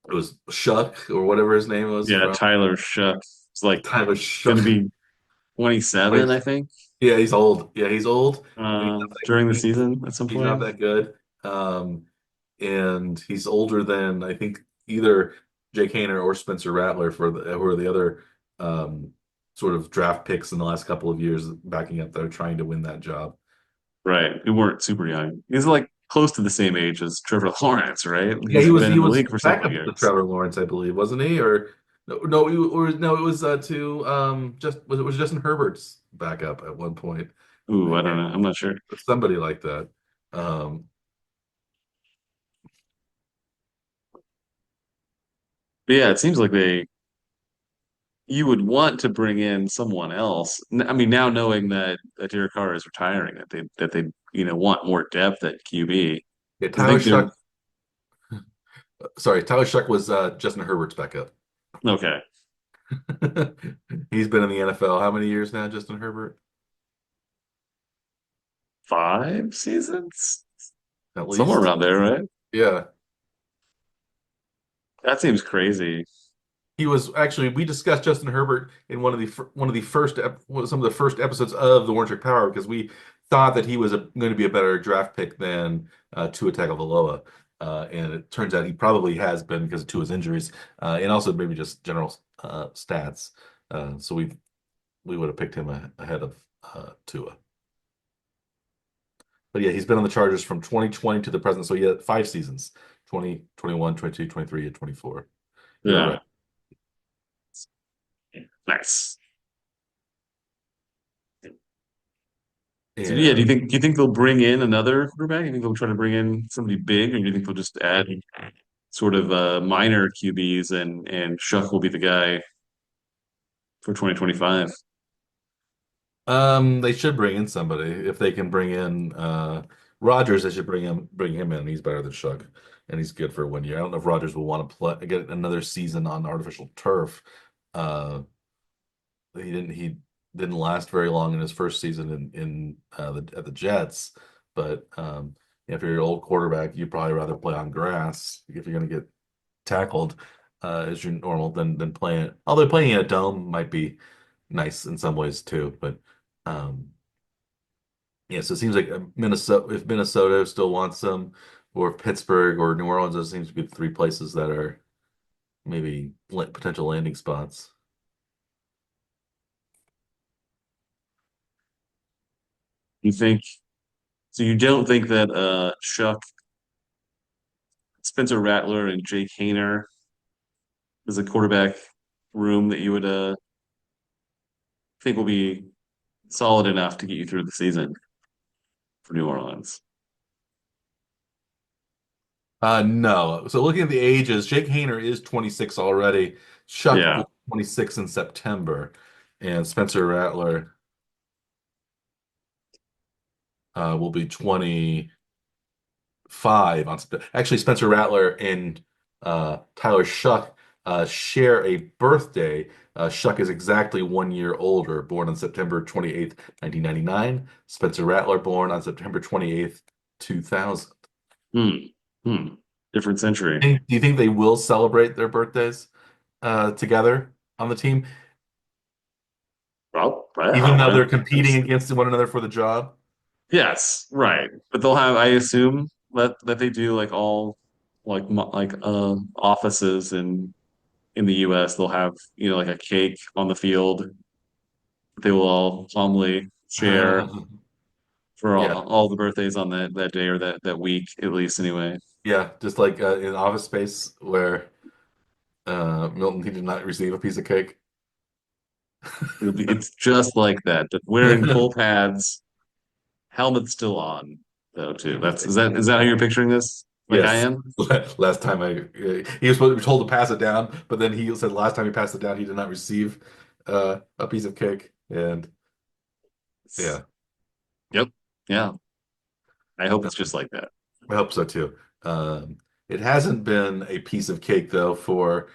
Speaker 2: it was Shuck or whatever his name was
Speaker 1: Yeah,
Speaker 2: from
Speaker 1: Tyler Shough is like
Speaker 2: Tyler
Speaker 1: going to
Speaker 2: Shuck.
Speaker 1: be 27, I think,
Speaker 2: Yeah, he's old. Yeah, he's old. And
Speaker 1: during the
Speaker 2: he,
Speaker 1: season at some
Speaker 2: he's not
Speaker 1: point.
Speaker 2: that good. And he's older than I think either Jake Haener or Spencer Rattler who are the other um, sort of draft picks in the last couple of years backing up that are trying to win that job.
Speaker 1: Right. We weren't super young. He's like close to the same age as Trevor Lawrence, right?
Speaker 2: Yeah, he
Speaker 1: He's
Speaker 2: was
Speaker 1: been
Speaker 2: he
Speaker 1: in the
Speaker 2: was
Speaker 1: league for several
Speaker 2: backup to
Speaker 1: years.
Speaker 2: Trevor Lawrence, I believe, wasn't he? Or no, it was to it was Justin Herbert's backup at one point.
Speaker 1: Ooh, I don't know. I'm not sure.
Speaker 2: Somebody like that. Um,
Speaker 1: But yeah, it seems like you would want to bring in someone else. I mean, now knowing that Derek Carr is retiring, that they want more depth at QB.
Speaker 2: yeah,
Speaker 1: I think they're
Speaker 2: Tyler Shuck was Justin Herbert's backup.
Speaker 1: okay.
Speaker 2: He's been in the NFL how many years now, Justin Herbert?
Speaker 1: 5 seasons?
Speaker 2: at
Speaker 1: Somewhere
Speaker 2: least.
Speaker 1: around there, right?
Speaker 2: Yeah.
Speaker 1: That seems crazy.
Speaker 2: He was actually we discussed Justin Herbert in one of the first some of the first episodes of the Warren Power because we thought that he was going to be a better draft pick than Tua Tagovailoa, and it turns out he probably has been because of Tua's injuries, and also maybe just general stats. So we would have picked him ahead of Tua. But yeah, he's been on the Chargers from 2020 to the present, so he had 5 seasons: 20, 21, 22, 23, and 24. You're right.
Speaker 1: Yeah. Nice. So yeah,
Speaker 2: And
Speaker 1: do you think they'll bring in another quarterback? Do you think they'll try to bring in somebody big, or do you think they'll just add sort of minor QBs and Shuck will be the guy for 2025?
Speaker 2: they should bring in somebody. If they can bring in Rodgers, they should bring him in. He's better than Shug, and he's good for 1 year. I don't know if Rodgers will want to play get another season on artificial turf. Uh, he didn't last very long in his first season at the Jets, but if you're an old quarterback, you'd probably rather play on grass if you're going to get tackled as your normal than playing. Although playing in a dome might be nice in some ways too, but um, yeah. So it seems like Minnesota, if Minnesota still wants them, or if Pittsburgh or New Orleans, those seems to be the three places that are maybe potential landing spots.
Speaker 1: You think so? You don't think that Shuck, Spencer Rattler, and Jake Haener is a quarterback room that you would think will be solid enough to get you through the season for New Orleans?
Speaker 2: No. So looking at the ages, Jake Haener is 26 already. Shuck will
Speaker 1: Yeah.
Speaker 2: be 26 in September, and Spencer Rattler will be 25 on September. Actually, Spencer Rattler and Tyler Shuck share a birthday. Shuck is exactly 1 year older, born on September 28th, 1999. Spencer Rattler, born on September 28th, 2000.
Speaker 1: Hmm. Hmm. Different century.
Speaker 2: Do you think they will celebrate their birthdays together on the team,
Speaker 1: Well,
Speaker 2: even
Speaker 1: wow.
Speaker 2: though they're competing against one another for the job?
Speaker 1: Yes, right. But they'll have, I assume, that they do like all like offices in the US. They'll have like a cake on the field. They will all calmly share for
Speaker 2: Yeah,
Speaker 1: all the birthdays on that day or that week at least anyway.
Speaker 2: yeah, just like in Office Space where Milton he did not receive a piece of cake.
Speaker 1: It's just like that. But wearing full pads, helmet still on though too. That's is that how you're picturing this? Like I
Speaker 2: Yes.
Speaker 1: am?
Speaker 2: Last time he was told to pass it down, but then he said last time he passed it down, he did not receive a piece of cake. And yeah,
Speaker 1: Yep. Yeah. I hope it's just like that.
Speaker 2: I hope so too. It hasn't been a piece of cake though for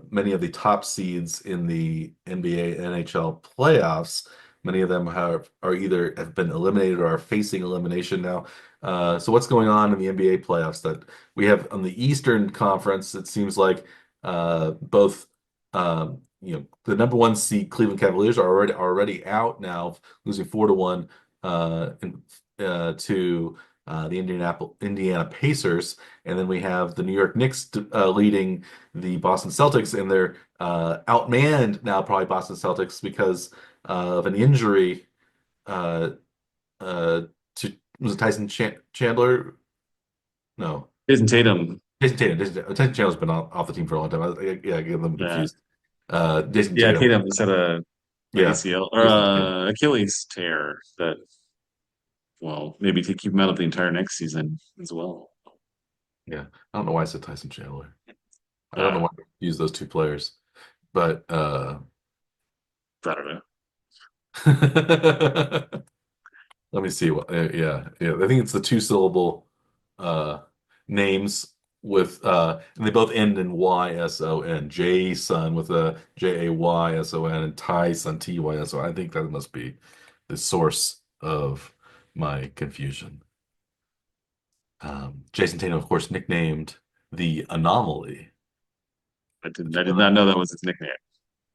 Speaker 2: many of the top seeds in the NBA and NHL playoffs. Many of them are either have been eliminated or are facing elimination now. So what's going on in the NBA playoffs that we have on the Eastern Conference? It seems like both the number one seed Cleveland Cavaliers are already out now, losing 4-1 to the Indiana Pacers, and then we have the New York Knicks leading the Boston Celtics, and they're outmanned now, probably Boston Celtics because of an injury uh, uh, to was it Chandler? No,
Speaker 1: Jason Tatum.
Speaker 2: Jason Tatum. Tyson Chandler's been off the team for a long time. Yeah, I get them
Speaker 1: Yeah.
Speaker 2: confused. Jason
Speaker 1: Yeah,
Speaker 2: Tatum.
Speaker 1: Tatum just had a
Speaker 2: Yeah,
Speaker 1: ACL or
Speaker 2: Jason Tatum.
Speaker 1: Achilles tear that, well, maybe to keep him out of the entire next season as well.
Speaker 2: Yeah, I don't know why I said Tyson Chandler. I don't know
Speaker 1: Uh,
Speaker 2: why I use those two players, but
Speaker 1: I don't know.
Speaker 2: let me see what. Yeah. I think it's the two-syllable uh, names with, and they both end in Yson. Jason with a Jayson and Tyson Tyson. I think that must be the source of my confusion. Jason Tatum, of course, nicknamed the Anomaly.
Speaker 1: I did not know that was his nickname.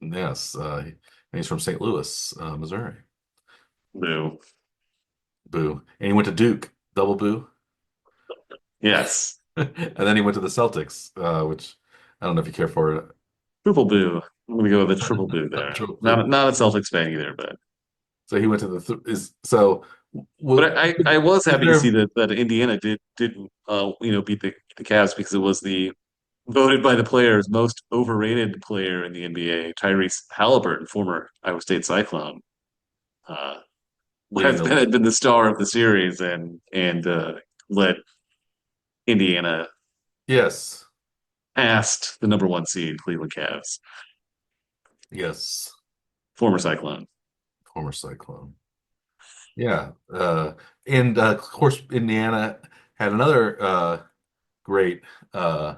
Speaker 2: Yes, and he's from St. Louis, Missouri.
Speaker 1: Boo.
Speaker 2: Boo. And he went to Duke, double boo.
Speaker 1: Yes.
Speaker 2: And then he went to the Celtics, which I don't know if you care for.
Speaker 1: Triple boo. I'm gonna go with a triple boo there.
Speaker 2: Triple boo.
Speaker 1: Not a Celtics fan either, but
Speaker 2: So he went to the th is so.
Speaker 1: but I was
Speaker 2: Is
Speaker 1: happy to see
Speaker 2: there
Speaker 1: that Indiana did beat the Cavs because it was the voted by the players most overrated player in the NBA, Tyrese Halliburton, former Iowa State Cyclone, uh,
Speaker 2: leading
Speaker 1: has
Speaker 2: the
Speaker 1: been
Speaker 2: league?
Speaker 1: had been the star of the series and led Indiana
Speaker 2: Yes,
Speaker 1: past the number one seed Cleveland Cavs,
Speaker 2: yes,
Speaker 1: former Cyclone.
Speaker 2: former Cyclone. Yeah, and of course, Indiana had another great uh,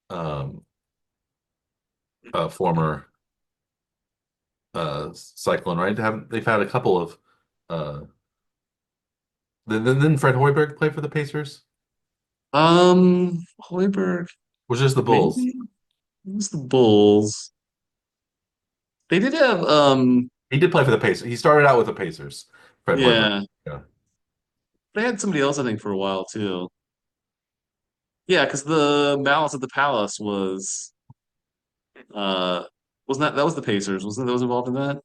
Speaker 2: um, former Cyclone, right? Haven't they've had a couple of uh, then Fred Hoiberg play for the Pacers?
Speaker 1: Hoiberg,
Speaker 2: Was just the Bulls?
Speaker 1: maybe it was the Bulls. They did have
Speaker 2: He did play for the Pacers. He started out with the Pacers, Fred Hoiberg.
Speaker 1: yeah,
Speaker 2: Yeah.
Speaker 1: they had somebody else I think for a while too. Yeah, because the Malice at the Palace uh wasn't that was the Pacers, wasn't those involved in that?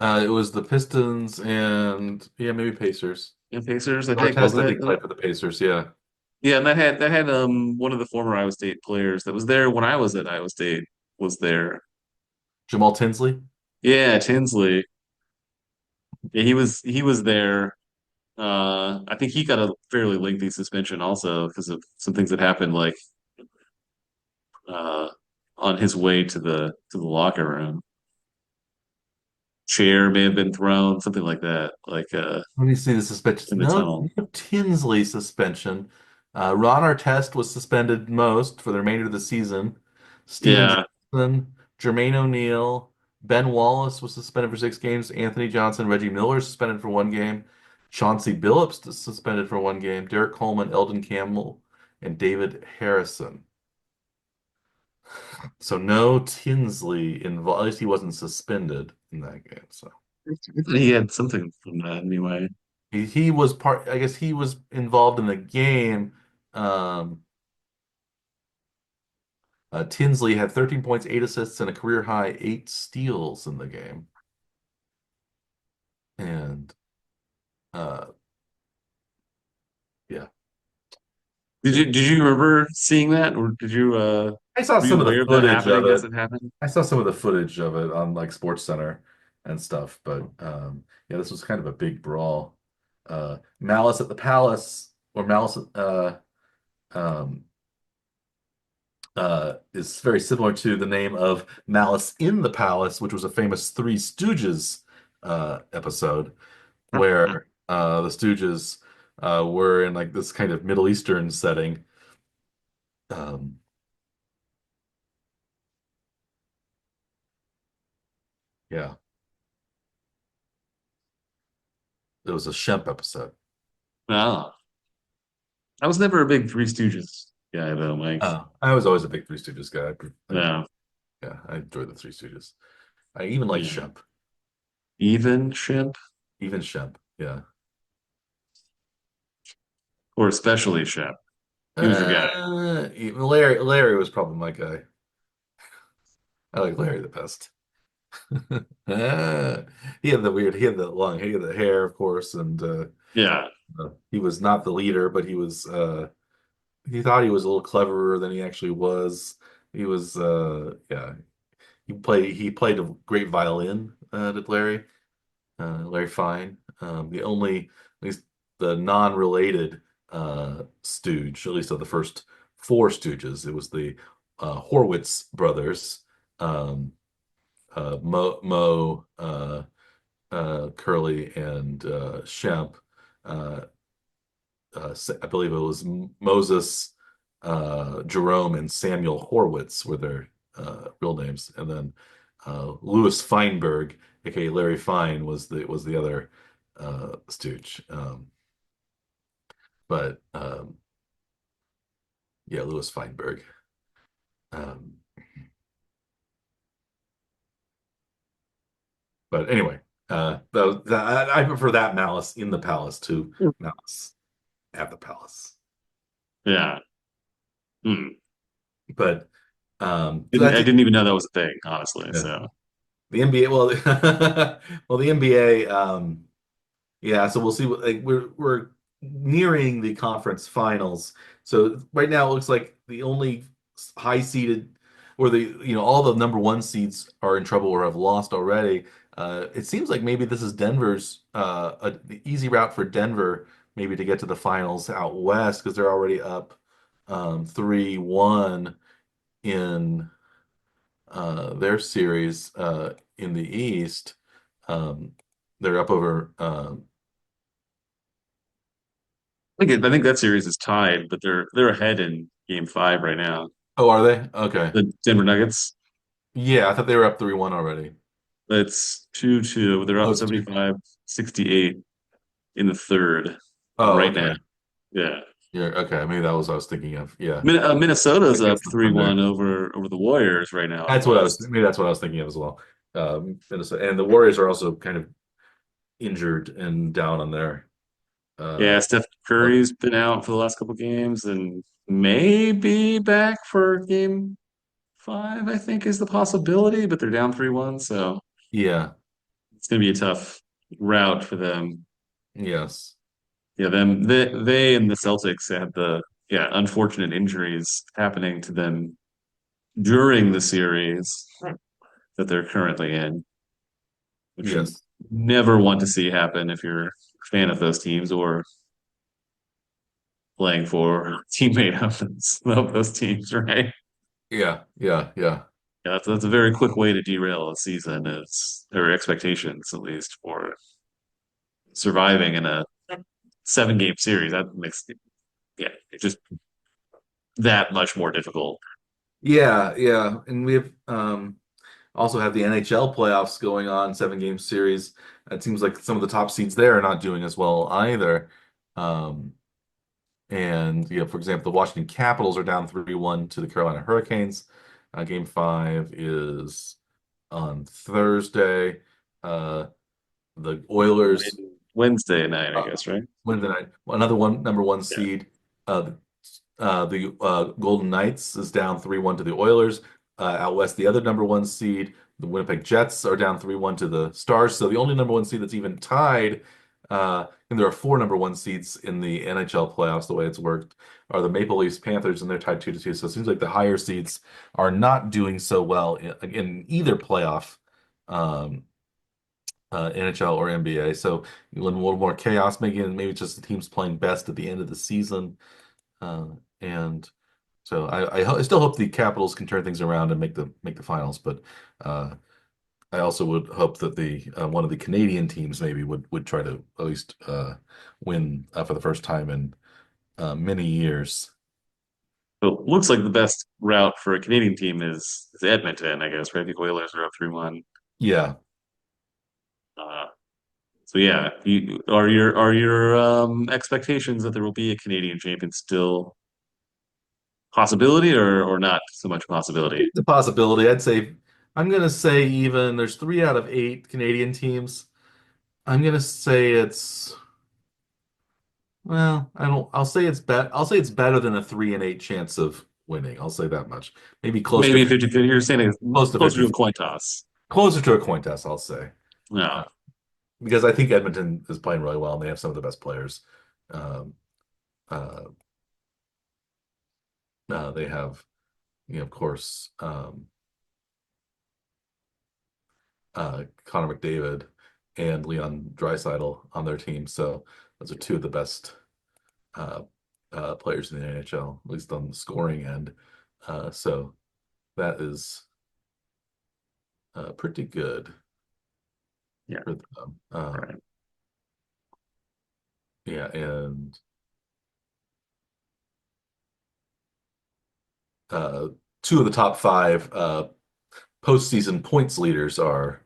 Speaker 2: It was the Pistons and yeah, maybe Pacers.
Speaker 1: Yeah, Pacers, I think,
Speaker 2: Artest, I
Speaker 1: wasn't
Speaker 2: think,
Speaker 1: it?
Speaker 2: played for the Pacers. Yeah,
Speaker 1: Yeah, and that had one of the former Iowa State players that was there when I was at Iowa State was there.
Speaker 2: Jamal Tinsley.
Speaker 1: Yeah, Tinsley. Yeah, he was there. I think he got a fairly lengthy suspension also because of some things that happened like uh on his way to the locker room. Chair may have been thrown, something like that, like
Speaker 2: Let me see the suspensions.
Speaker 1: in the
Speaker 2: No,
Speaker 1: tunnel.
Speaker 2: no Tinsley suspension. Ron Artest was suspended most for the remainder of the season. Steven
Speaker 1: Yeah.
Speaker 2: Jackson, Jermaine O'Neal, Ben Wallace was suspended for 6 games. Anthony Johnson, Reggie Miller suspended for 1 game. Chauncey Billups suspended for 1 game. Derek Coleman, Eldon Campbell, and David Harrison. So no Tinsley involved. At least he wasn't suspended in that game. So.
Speaker 1: He had something from that anyway.
Speaker 2: He was part, I guess he was involved in the game. Um, Tinsley had 13 points, 8 assists, and a career high 8 steals in the game. And uh, yeah,
Speaker 1: Did you remember seeing that, or
Speaker 2: I saw
Speaker 1: were you
Speaker 2: some of the
Speaker 1: aware of that
Speaker 2: footage of
Speaker 1: happening as
Speaker 2: it.
Speaker 1: it happened?
Speaker 2: I saw some of the footage of it on like Sports Center and stuff. But yeah, this was kind of a big brawl. Malice at the Palace or Malice um, is very similar to the name of Malice in the Palace, which was a famous Three Stooges episode where the Stooges were in like this kind of Middle Eastern setting. Um, yeah, it was a Shemp episode.
Speaker 1: No, I was never a big Three Stooges guy though, Mike.
Speaker 2: I was always a big Three Stooges guy.
Speaker 1: No,
Speaker 2: Yeah, I enjoyed the Three Stooges. I even like
Speaker 1: yeah,
Speaker 2: Shemp,
Speaker 1: even Shemp
Speaker 2: even Shemp. Yeah.
Speaker 1: or especially Shemp. He was your guy.
Speaker 2: Even Larry was probably my guy. I like Larry the best. He had the long, he had the hair, of course, and
Speaker 1: Yeah.
Speaker 2: he was not the leader, but he thought he was a little cleverer than he actually was. He was, yeah, he played a great violin, did Larry, Larry Fine. The only, at least the non-related Stooge, at least of the first four Stooges, it was the Horwitz brothers, um, Curly, and Shemp. Uh, I believe it was Moses, Jerome, and Samuel Horwitz were their real names, and then Louis Feinberg, aka Larry Fine, was the other Stooge. but yeah, Louis Feinberg. Um, but anyway, I prefer that Malice in the Palace to Malice at the Palace.
Speaker 1: Yeah. Hmm.
Speaker 2: But
Speaker 1: I
Speaker 2: I think
Speaker 1: didn't even know that was a thing, honestly.
Speaker 2: yeah,
Speaker 1: So
Speaker 2: the NBA. Well, well, the NBA. Yeah, so we'll see what like we're nearing the conference finals. So right now it looks like the only high seeded or the all the number one seeds are in trouble or have lost already. It seems like maybe this is Denver's the easy route for Denver maybe to get to the finals out west because they're already up 3-1 in their series in the East. Um, they're up over
Speaker 1: I think that series is tied, but they're ahead in game five right now.
Speaker 2: oh, are they? Okay.
Speaker 1: The Denver Nuggets.
Speaker 2: Yeah, I thought they were up 3-1 already.
Speaker 1: It's 2-2. They're
Speaker 2: Oh,
Speaker 1: up
Speaker 2: it's two.
Speaker 1: 75-68 in the third
Speaker 2: Oh,
Speaker 1: right now.
Speaker 2: okay.
Speaker 1: Yeah.
Speaker 2: Yeah, okay. Maybe that was what I was thinking of. Yeah.
Speaker 1: Minnesota's up
Speaker 2: Against the
Speaker 1: 3-1
Speaker 2: Thunder.
Speaker 1: over the Warriors right now out
Speaker 2: That's what I was
Speaker 1: west.
Speaker 2: maybe that's what I was thinking of as well. Minnesota and the Warriors are also kind of injured and down on their
Speaker 1: Yeah,
Speaker 2: uh
Speaker 1: Steph
Speaker 2: luck.
Speaker 1: Curry's been out for the last couple games and may be back for game five, I think is the possibility, but they're down 3-1, so
Speaker 2: Yeah.
Speaker 1: it's gonna be a tough route for them.
Speaker 2: Yes.
Speaker 1: Yeah, they and the Celtics had the unfortunate injuries happening to them during the series that they're currently in, which you
Speaker 2: Yes.
Speaker 1: never want to see happen if you're a fan of those teams or playing for a teammate of those teams, right?
Speaker 2: Yeah. Yeah. Yeah.
Speaker 1: Yeah, that's a very quick way to derail a season, is or expectations at least for surviving in a 7 game series. That makes it just that much more difficult.
Speaker 2: Yeah, yeah. And we have also have the NHL playoffs going on, 7 game series. It seems like some of the top seeds there are not doing as well either. Um, And for example, the Washington Capitals are down 3-1 to the Carolina Hurricanes. Game five is on Thursday. Uh, the Oilers
Speaker 1: Wednesday night, I
Speaker 2: uh,
Speaker 1: guess, right?
Speaker 2: Wednesday night. Another one, number one
Speaker 1: Yeah.
Speaker 2: seed. Uh, the Golden Knights is down 3-1 to the Oilers. Out west, the other number one seed, the Winnipeg Jets, are down 3-1 to the Stars. So the only number one seed that's even tied, and there are four number one seeds in the NHL playoffs, the way it's worked, are the Maple Leafs, Panthers, and they're tied 2-2. So it seems like the higher seeds are not doing so well in either playoff. Um, NHL or NBA. So a little more chaos, maybe it's just the teams playing best at the end of the season. And so I still hope the Capitals can turn things around and make the finals, but uh, I also would hope that the one of the Canadian teams maybe would try to at least win for the first time in many years.
Speaker 1: So it looks like the best route for a Canadian team is Edmonton, I guess, right? The Oilers are up 3-1.
Speaker 2: Yeah.
Speaker 1: Uh, so yeah, are your expectations that there will be a Canadian champion still possibility or not so much possibility?
Speaker 2: It's a possibility. I'm gonna say even there's 3 out of 8 Canadian teams. I'm gonna say it's well, I don't. I'll say it's better than a 3-in-8 chance of winning. I'll say that much. Maybe close to
Speaker 1: Maybe 50-50. You're saying it's
Speaker 2: close to
Speaker 1: closer
Speaker 2: 50,
Speaker 1: to a coin toss.
Speaker 2: closer to a coin toss. I'll say uh,
Speaker 1: No.
Speaker 2: because I think Edmonton is playing really well and they have some of the best players. Um, uh, they have, of course, Connor McDavid and Leon Draisaitl on their team. So those are two of the best uh, players in the NHL, at least on the scoring end. So that is pretty good
Speaker 1: Yeah.
Speaker 2: for them.
Speaker 1: Right.
Speaker 2: Yeah, and uh, two of the top five postseason points leaders are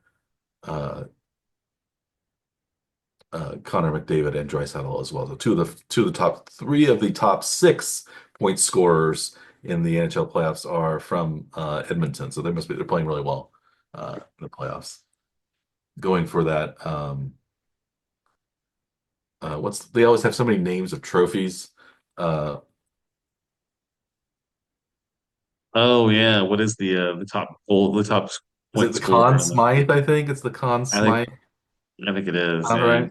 Speaker 2: uh, Connor McDavid and Draisaitl as well. So two of the top three of the top six point scorers in the NHL playoffs are from Edmonton. So they're playing really well in the playoffs. Going for that what's they always have so many names of trophies. Uh,
Speaker 1: Oh yeah, what is the top
Speaker 2: is it
Speaker 1: point
Speaker 2: the Conn
Speaker 1: scorer in the?
Speaker 2: Smythe? I think it's the Conn
Speaker 1: I think
Speaker 2: Smythe.
Speaker 1: I think it is,
Speaker 2: Sound
Speaker 1: yeah.
Speaker 2: right?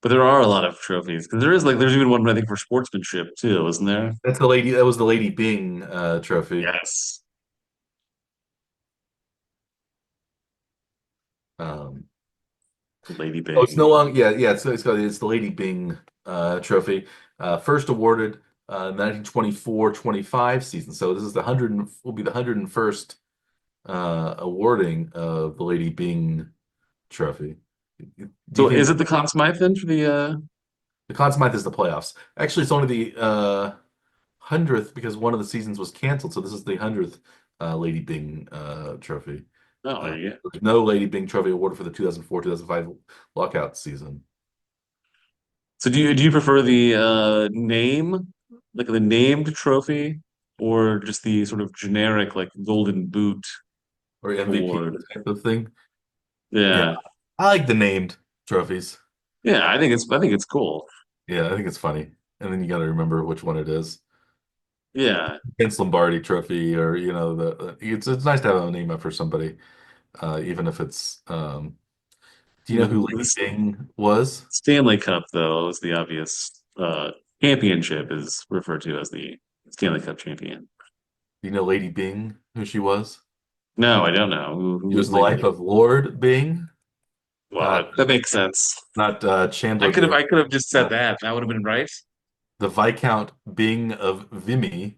Speaker 1: But there are a lot of trophies because there is like there's even one I think for sportsmanship too, isn't there?
Speaker 2: That's the lady. That was the Lady Bing trophy.
Speaker 1: Yes,
Speaker 2: Um,
Speaker 1: Lady
Speaker 2: oh, it's no
Speaker 1: Bang.
Speaker 2: longer. Yeah, yeah. It's the Lady Bing trophy. First awarded 1924-25 season. So this is will be the 101st awarding of the Lady Bing trophy. Do you
Speaker 1: So
Speaker 2: think
Speaker 1: is it the Conn Smythe then for the
Speaker 2: the Conn Smythe is the playoffs? Actually, it's only the 100th because one of the seasons was canceled. So this is the 100th Lady Bing trophy.
Speaker 1: Oh, there you go.
Speaker 2: There's no Lady Bing trophy awarded for the 2004-2005 lockout season.
Speaker 1: So do you prefer the name, like the named trophy, or just the sort of generic like Golden Boot
Speaker 2: Or MVP
Speaker 1: award?
Speaker 2: type of thing. Yeah,
Speaker 1: Yeah.
Speaker 2: I like the named trophies.
Speaker 1: Yeah, I think it's cool.
Speaker 2: Yeah, I think it's funny. And then you got to remember which one it is.
Speaker 1: Yeah.
Speaker 2: Vince Lombardi trophy, or it's nice to have a name up for somebody, even if it's. Do you know who Lady
Speaker 1: The
Speaker 2: Bing was?
Speaker 1: Stanley Cup, though, is the obvious championship is referred to as the Stanley Cup champion.
Speaker 2: Do you know Lady Bing, who she was?
Speaker 1: No, I don't know. Who,
Speaker 2: She
Speaker 1: who
Speaker 2: was
Speaker 1: is
Speaker 2: the
Speaker 1: Lady
Speaker 2: life
Speaker 1: Bang?
Speaker 2: of Lord Bing,
Speaker 1: Well,
Speaker 2: not
Speaker 1: that makes sense.
Speaker 2: not
Speaker 1: I
Speaker 2: Chandler
Speaker 1: could have
Speaker 2: Bing,
Speaker 1: I could have just said
Speaker 2: uh,
Speaker 1: that. That would have been right.
Speaker 2: the Viscount Bing of Vimy,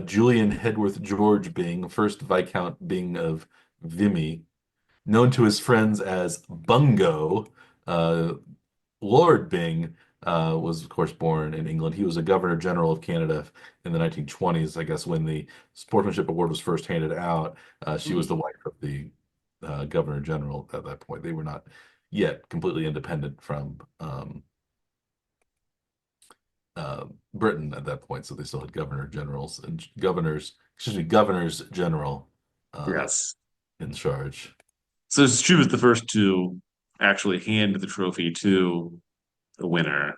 Speaker 2: Julian Hedworth George Bing, first Viscount Bing of Vimy, known to his friends as Bungo. Uh, Lord Byng was, of course, born in England. He was a Governor General of Canada in the 1920s, I guess, when the Sportsmanship Award was first handed out. She was the
Speaker 1: Hmm.
Speaker 2: wife of the Governor General at that point. They were not yet completely independent from Britain at that point, so they still had Governor Generals and Governors General uh,
Speaker 1: Yes.
Speaker 2: in charge.
Speaker 1: So she was the first to actually hand the trophy to the winner.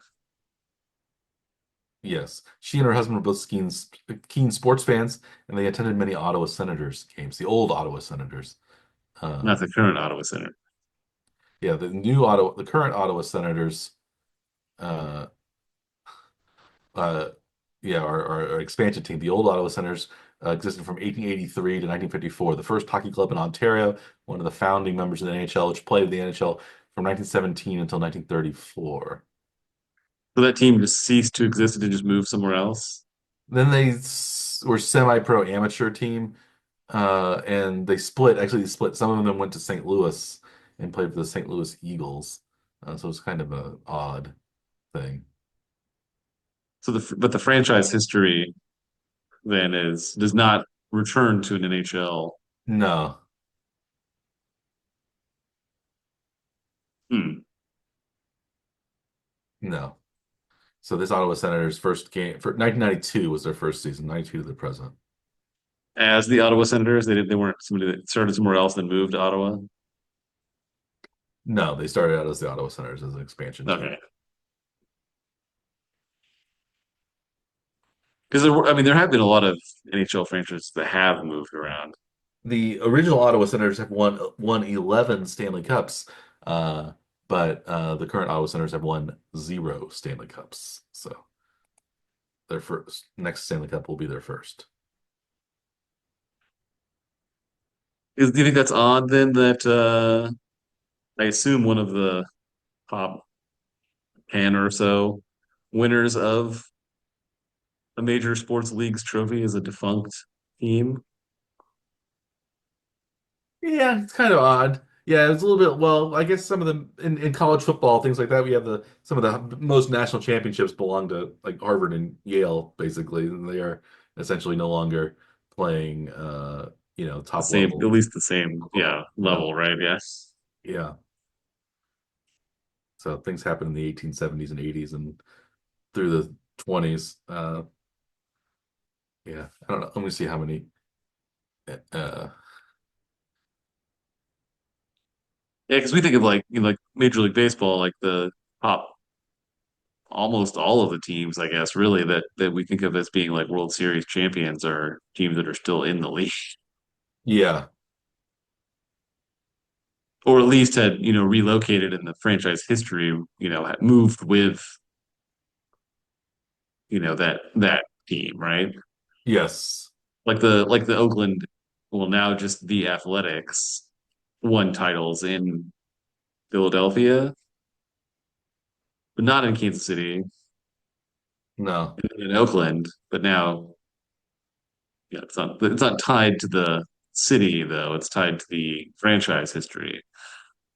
Speaker 2: Yes, she and her husband were both keen sports fans, and they attended many Ottawa Senators games, the old Ottawa Senators.
Speaker 1: Not
Speaker 2: Um,
Speaker 1: the current Ottawa Center.
Speaker 2: yeah, the current Ottawa Senators, uh, uh, yeah, our expansion team. The old Ottawa Senators existed from 1883 to 1954. The first hockey club in Ontario, one of the founding members of the NHL, which played in the NHL from 1917 until 1934.
Speaker 1: So that team just ceased to exist and just moved somewhere else.
Speaker 2: Then were semi-pro amateur team. And they split. Actually, they split. Some of them went to St. Louis and played for the St. Louis Eagles. So it's kind of an odd thing.
Speaker 1: So but the franchise history then is does not return to an NHL.
Speaker 2: No,
Speaker 1: Hmm.
Speaker 2: no. So this Ottawa Senators first game for 1992 was their first season, 92 to the present.
Speaker 1: As the Ottawa Senators, they weren't somebody that started somewhere else then moved to Ottawa.
Speaker 2: No, they started out as the Ottawa Senators as an expansion team.
Speaker 1: Okay. Because I mean, there have been a lot of NHL franchises that have moved around.
Speaker 2: The original Ottawa Senators have won 11 Stanley Cups, uh, but the current Ottawa Senators have won 0 Stanley Cups. So their first next Stanley Cup will be their first.
Speaker 1: Do you think that's odd then that I assume one of the top 10 or so winners of a major sports league's trophy is a defunct team?
Speaker 2: Yeah, it's kind of odd. Yeah, it's a little bit. Well, I guess some of them in college football, things like that. We have some of the most national championships belong to like Harvard and Yale, basically, and they are essentially no longer playing,
Speaker 1: The
Speaker 2: top
Speaker 1: same,
Speaker 2: level
Speaker 1: at least the same, yeah,
Speaker 2: football.
Speaker 1: level, right? Yes.
Speaker 2: Yeah. So things happened in the 1870s and 80s and through the 20s. Yeah, I don't know. Let me see how many. Uh,
Speaker 1: Yeah, because we think of like like Major League Baseball, like the top almost all of the teams, I guess, really that we think of as being like World Series champions are teams that are still in the league,
Speaker 2: yeah,
Speaker 1: or at least had relocated in the franchise history, had moved with that team, right?
Speaker 2: yes,
Speaker 1: Like the Oakland, well, now just the Athletics won titles in Philadelphia, but not in Kansas City,
Speaker 2: no,
Speaker 1: in Oakland, but now yeah, it's not tied to the city though. It's tied to the franchise history,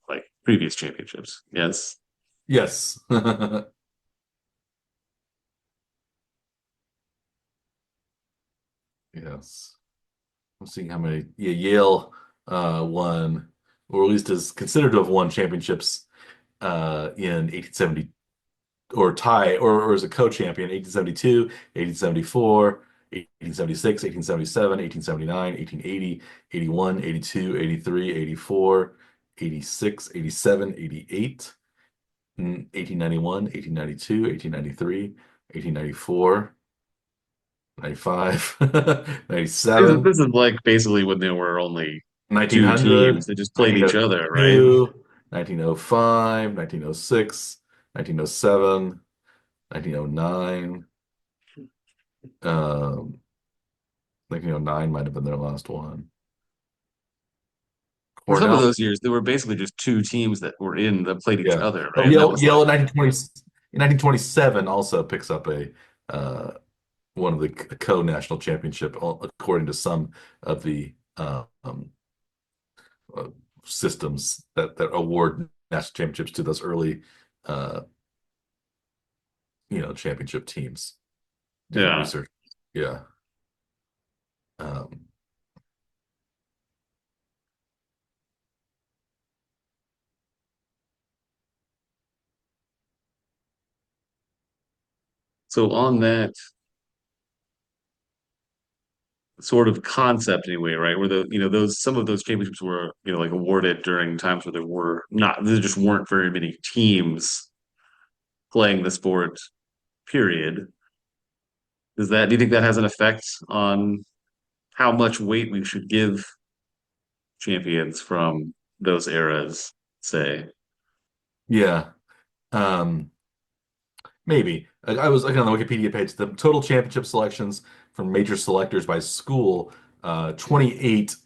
Speaker 1: like previous championships. Yes.
Speaker 2: yes, yes. I'm seeing how many. Yeah, Yale won, or at least is considered to have won championships in 1870, or tie, or as a co-champion, 1872, 1874, 1876, 1877, 1879, 1880, 81, 82, 83, 84, 86, 87, 88, 1891, 1892, 1893, 1894, 95,
Speaker 1: This is,
Speaker 2: 97,
Speaker 1: this is like basically when there were only two
Speaker 2: 1900,
Speaker 1: teams that just played each other, right?
Speaker 2: 1902, 1905, 1906, 1907, 1909. I think 09 might have been their last one.
Speaker 1: For some of
Speaker 2: Cornell,
Speaker 1: those years, there were basically just two teams that were in that played each
Speaker 2: yeah.
Speaker 1: other,
Speaker 2: Oh,
Speaker 1: right? And that
Speaker 2: Yale,
Speaker 1: was
Speaker 2: Yale
Speaker 1: like,
Speaker 2: in 1920, in 1927 also picks up a one of the co-national championship, according to some of the uh, systems that award national championships to those early uh, championship teams. Different
Speaker 1: yeah.
Speaker 2: research. Yeah. Um,
Speaker 1: So on that sort of concept anyway, right? Where those some of those championships were, like awarded during times where there just weren't very many teams playing the sport, period. Do you think that has an effect on how much weight we should give champions from those eras, say?
Speaker 2: yeah. Um, Maybe. I was looking on the Wikipedia page. The total championship selections from major selectors by school, 28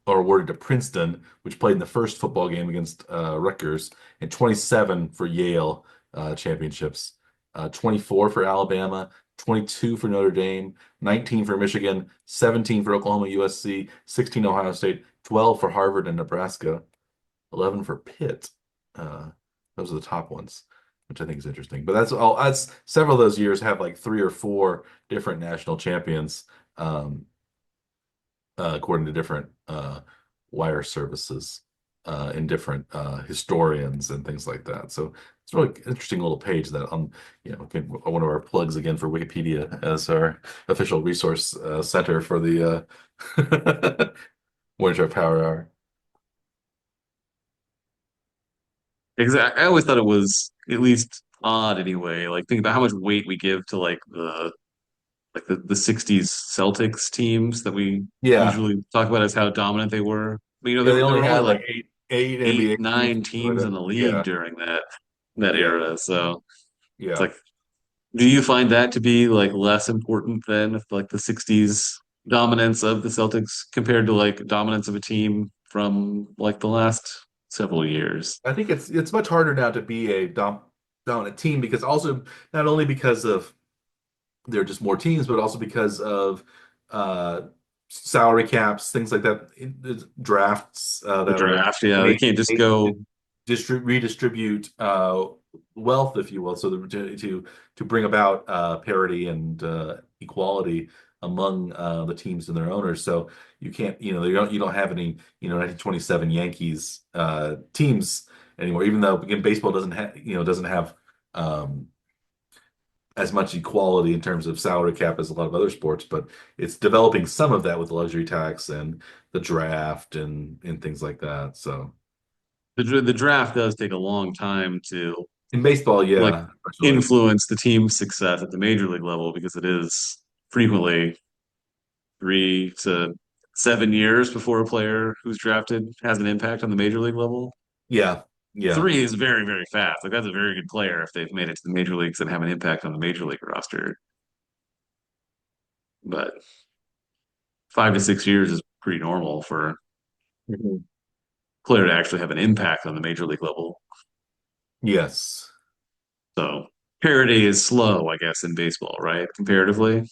Speaker 2: are awarded to Princeton, which played in the first football game against Rutgers, and 27 for Yale championships, 24 for Alabama, 22 for Notre Dame, 19 for Michigan, 17 for Oklahoma, USC, 16 Ohio State, 12 for Harvard and Nebraska, 11 for Pitt. Uh, those are the top ones, which I think is interesting. But that's all. That's several of those years have like three or four different national champions. Um, according to different wire services and different historians and things like that. So it's a really interesting little page that one of our plugs again for Wikipedia as our official resource center for the Winter Power Hour.
Speaker 1: Exactly. I always thought it was at least odd anyway. Like think about how much weight we give to like the 60s Celtics teams that we
Speaker 2: Yeah,
Speaker 1: usually talk about as how dominant they were. But,
Speaker 2: yeah,
Speaker 1: there
Speaker 2: they
Speaker 1: were there
Speaker 2: only
Speaker 1: were only
Speaker 2: had
Speaker 1: like
Speaker 2: like eight
Speaker 1: eight,
Speaker 2: NBA teams,
Speaker 1: nine
Speaker 2: something like
Speaker 1: teams in
Speaker 2: that.
Speaker 1: the league
Speaker 2: Yeah,
Speaker 1: during that
Speaker 2: yeah,
Speaker 1: era. So it's
Speaker 2: yeah.
Speaker 1: like, do you find that to be like less important than like the 60s dominance of the Celtics compared to like dominance of a team from like the last several years?
Speaker 2: I think it's much harder now to be a dominant team because also not only because of there are just more teams, but also because of uh, salary caps, things like that, drafts
Speaker 1: The
Speaker 2: that are
Speaker 1: draft, yeah, they
Speaker 2: made,
Speaker 1: can't just
Speaker 2: made
Speaker 1: go.
Speaker 2: to redistribute wealth, if you will, so to bring about parity and equality among the teams and their owners. So you can't, you don't have any, 1927 Yankees teams anymore. Even though again, baseball doesn't have um, as much equality in terms of salary cap as a lot of other sports, but it's developing some of that with the luxury tax and the draft and things like that. So
Speaker 1: The draft does take a long time to
Speaker 2: in baseball,
Speaker 1: like
Speaker 2: yeah, especially.
Speaker 1: influence the team's success at the major league level because it is frequently 3 to 7 years before a player who's drafted has an impact on the major league level.
Speaker 2: Yeah, yeah,
Speaker 1: 3 is very, very fast. Like that's a very good player if they've made it to the major leagues and have an impact on the major league roster. But 5 to 6 years is pretty normal for a
Speaker 2: Mhm.
Speaker 1: player to actually have an impact on the major league level.
Speaker 2: Yes.
Speaker 1: So parity is slow, I guess, in baseball, right? Comparatively.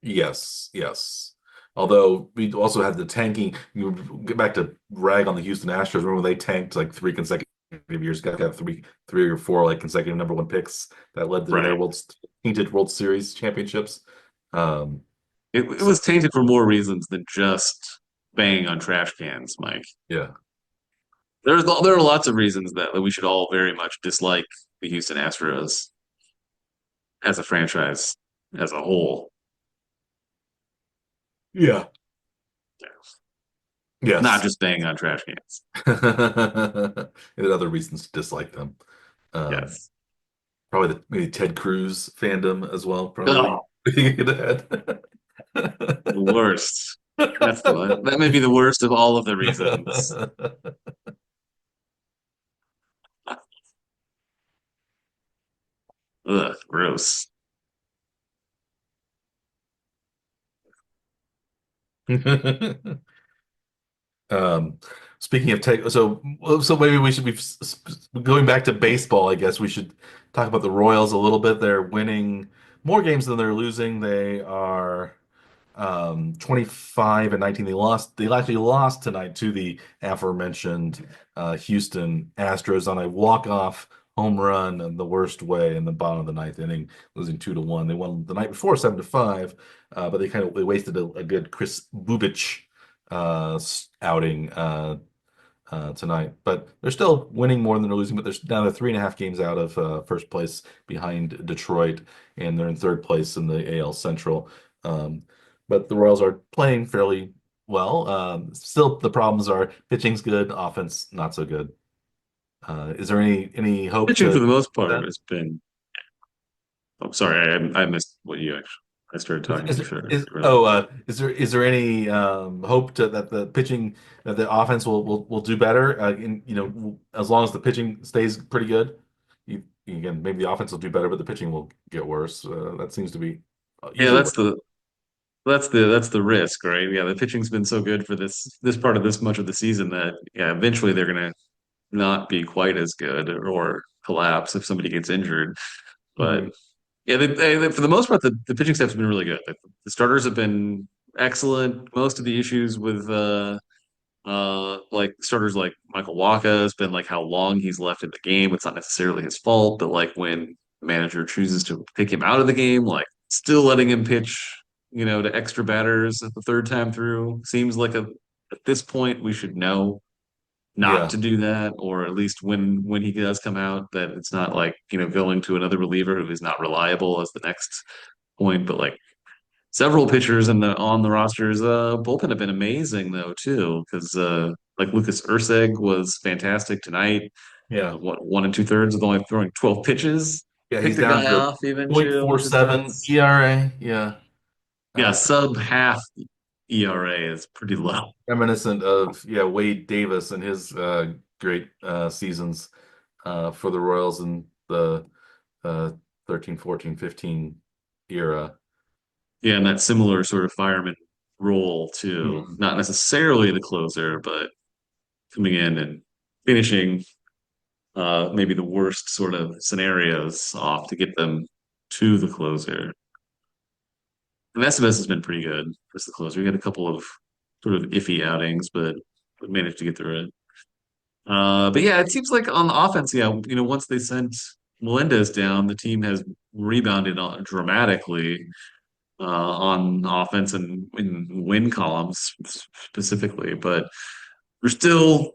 Speaker 2: Yes, yes. Although we also had the tanking. You get back to rag on the Houston Astros. Remember when they tanked like 3 consecutive years, got three or four like consecutive number one picks that led to their
Speaker 1: Right.
Speaker 2: tainted World Series championships. Um,
Speaker 1: It
Speaker 2: so
Speaker 1: was tainted for more reasons than just banging on trash cans, Mike.
Speaker 2: yeah,
Speaker 1: There are lots of reasons that we should all very much dislike the Houston Astros as a franchise as a whole.
Speaker 2: yeah,
Speaker 1: Not
Speaker 2: yes.
Speaker 1: just banging on trash cans.
Speaker 2: And other reasons to dislike them. Um,
Speaker 1: Yes.
Speaker 2: Probably the maybe Ted Cruz fandom as well. Probably
Speaker 1: Oh,
Speaker 2: being ahead.
Speaker 1: the worst. That's the one. That may be the worst of all of the reasons. Ugh, gross.
Speaker 2: Um, Speaking of tech, so maybe we should be going back to baseball. I guess we should talk about the Royals a little bit. They're winning more games than they're losing. They are 25 and 19. They actually lost tonight to the aforementioned Houston Astros on a walk-off home run in the worst way in the bottom of the ninth inning, losing 2-1. They won the night before 7-5, but they wasted a good Chris Bubich outing tonight. But they're still winning more than they're losing. But they're now they're 3.5 games out of first place behind Detroit, and they're in third place in the AL Central. Um, but the Royals are playing fairly well. Still, the problems are pitching's good, offense not so good. Is there any hope
Speaker 1: Pitching
Speaker 2: to
Speaker 1: for the most part
Speaker 2: that?
Speaker 1: has been. I'm sorry, I missed what you actually. I started talking too fast. Early.
Speaker 2: Is there any hope that the pitching that the offense will do better in as long as the pitching stays pretty good? Again, maybe the offense will do better, but the pitching will get worse. That seems to be
Speaker 1: Yeah,
Speaker 2: usually what.
Speaker 1: that's the risk, right? Yeah, the pitching's been so good for this part of this much of the season that yeah, eventually they're gonna not be quite as good or collapse if somebody gets injured. But
Speaker 2: Mhm.
Speaker 1: yeah, for the most part, the pitching staff's been really good. The starters have been excellent. Most of the issues with like starters like Michael Waka has been like how long he's left in the game. It's not necessarily his fault, but like when the manager chooses to take him out of the game, like still letting him pitch, to extra batters at the third time through seems like at this point we should know not
Speaker 2: Yeah,
Speaker 1: to do that, or at least when he does come out, that it's not like, going to another reliever who is not reliable as the next point, but like several pitchers on the rosters bullpen have been amazing though too, because like Lucas Urseg was fantastic tonight.
Speaker 2: yeah,
Speaker 1: What 1 2/3 with only throwing 12 pitches,
Speaker 2: yeah. He's
Speaker 1: picked a
Speaker 2: down
Speaker 1: guy
Speaker 2: to
Speaker 1: off even too, which is
Speaker 2: 0.47
Speaker 1: nuts.
Speaker 2: ERA. Yeah,
Speaker 1: Yeah,
Speaker 2: uh,
Speaker 1: sub half ERA is pretty low.
Speaker 2: reminiscent of Wade Davis and his great seasons for the Royals in the uh, 13, 14, 15 era.
Speaker 1: Yeah, and that similar sort of fireman role too.
Speaker 2: Mhm.
Speaker 1: Not necessarily the closer, but coming in and finishing maybe the worst sort of scenarios off to get them to the closer. And SBS has been pretty good as the closer. We had a couple of sort of iffy outings, but managed to get through it. But yeah, it seems like on the offense, yeah, once they sent Melendez down, the team has rebounded dramatically on offense and in win columns specifically. But we're still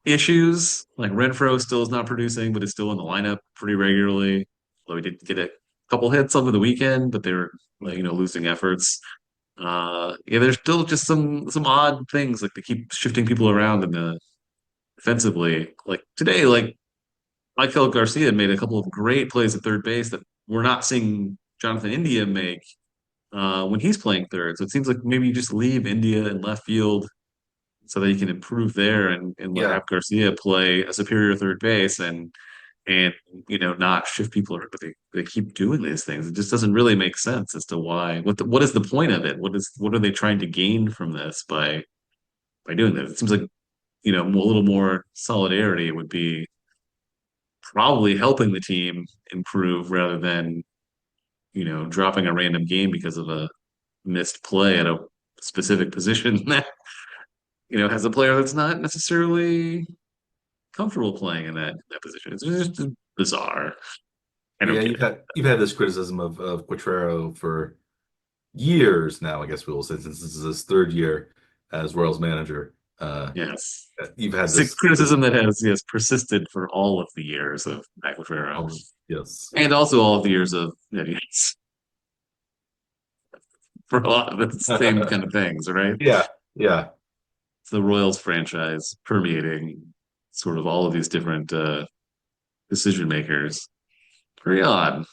Speaker 1: issues. Like Renfro still is not producing, but is still in the lineup pretty regularly. Although we did get a couple hits over the weekend, but they were like, losing efforts. Yeah, there's still just some odd things like they keep shifting people around in the defensively. Like today, like Michael Garcia made a couple of great plays at third base that we're not seeing Jonathan India make when he's playing third. So it seems like maybe you just leave India in left field so that you can improve there and
Speaker 2: Yeah,
Speaker 1: have Garcia play a superior third base and not shift people around. But they keep doing these things. It just doesn't really make sense as to why. What is the point of it? What are they trying to gain from this by doing this? It seems like a little more solidarity would be probably helping the team improve rather than dropping a random game because of a missed play at a specific position that has a player that's not necessarily comfortable playing in that position. It's just bizarre. I don't
Speaker 2: yeah.
Speaker 1: get
Speaker 2: You've
Speaker 1: it.
Speaker 2: had this criticism of Quatraro for years now. I guess we will say since this is his third year as Royals manager.
Speaker 1: Yes.
Speaker 2: You've had
Speaker 1: It's a
Speaker 2: this
Speaker 1: criticism that has persisted for all of the years of Matt Guerrero
Speaker 2: yes,
Speaker 1: and also all of the years of Yates for a lot of the same kind of things, right?
Speaker 2: yeah, yeah,
Speaker 1: It's the Royals franchise permeating sort of all of these different decision makers. Very odd.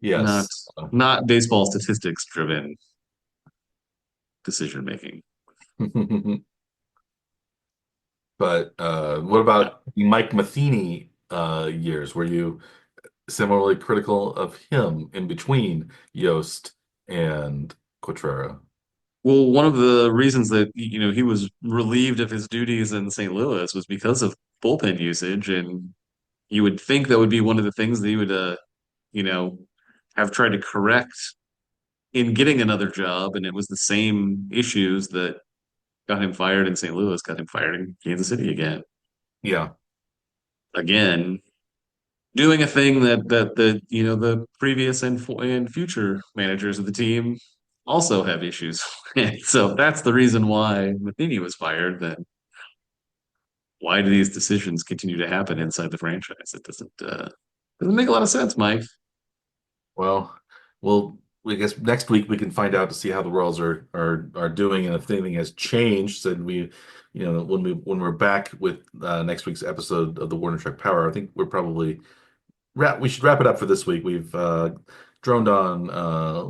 Speaker 1: Not
Speaker 2: yes.
Speaker 1: not baseball statistics driven decision making.
Speaker 2: But what about the Mike Matheny years? Were you similarly critical of him in between Yost and Quatraro?
Speaker 1: Well, one of the reasons that he was relieved of his duties in St. Louis was because of bullpen usage, and you would think that would be one of the things that he would you know have tried to correct in getting another job, and it was the same issues that got him fired in St. Louis, got him fired in Kansas City
Speaker 2: Yeah,
Speaker 1: again, doing a thing that the previous and future managers of the team also have issues. And so that's the reason why Matheny was fired. Then why do these decisions continue to happen inside the franchise? It doesn't make a lot of sense, Mike.
Speaker 2: well, well, I guess next week we can find out to see how the Royals are doing and if anything has changed. And when we're back with next week's episode of the Warner Truck Power, I think we're probably we should wrap it up for this week. We've droned on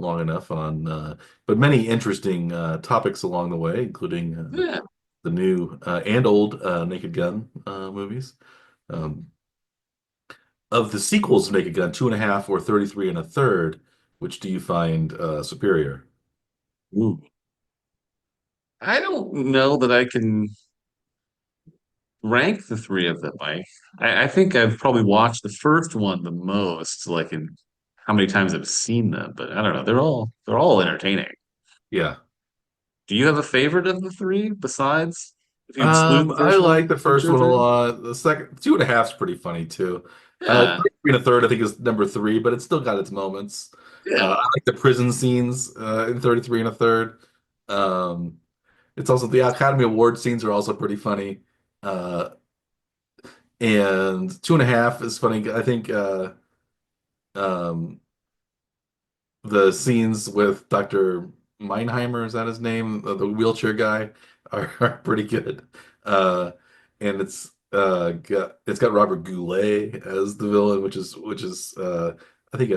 Speaker 2: long enough on, but many interesting topics along the way, including
Speaker 1: Yeah.
Speaker 2: the new and old Naked Gun movies. Um, of the sequels to Naked Gun, 2.5 or 33 and a third, which do you find superior?
Speaker 1: Ooh. I don't know that I can rank the three of them, Mike. I think I've probably watched the first one the most, like in how many times I've seen them, but I don't know. They're all entertaining.
Speaker 2: Yeah.
Speaker 1: Do you have a favorite of the three besides if you exclude the
Speaker 2: I
Speaker 1: first
Speaker 2: like
Speaker 1: one,
Speaker 2: the
Speaker 1: for
Speaker 2: first
Speaker 1: sure
Speaker 2: one a
Speaker 1: thing?
Speaker 2: lot. The second 2.5 is pretty funny too.
Speaker 1: Yeah,
Speaker 2: 33 and a third, I think, is number three, but it's still got its moments. I
Speaker 1: yeah,
Speaker 2: like the prison scenes in 33 and a third. Um, it's also the Academy Award scenes are also pretty funny. Uh, and 2.5 is funny. I think um, the scenes with Dr. Meinheimer, is that his name? The wheelchair guy are pretty good. And it's got Robert Goulet as the villain, which is I think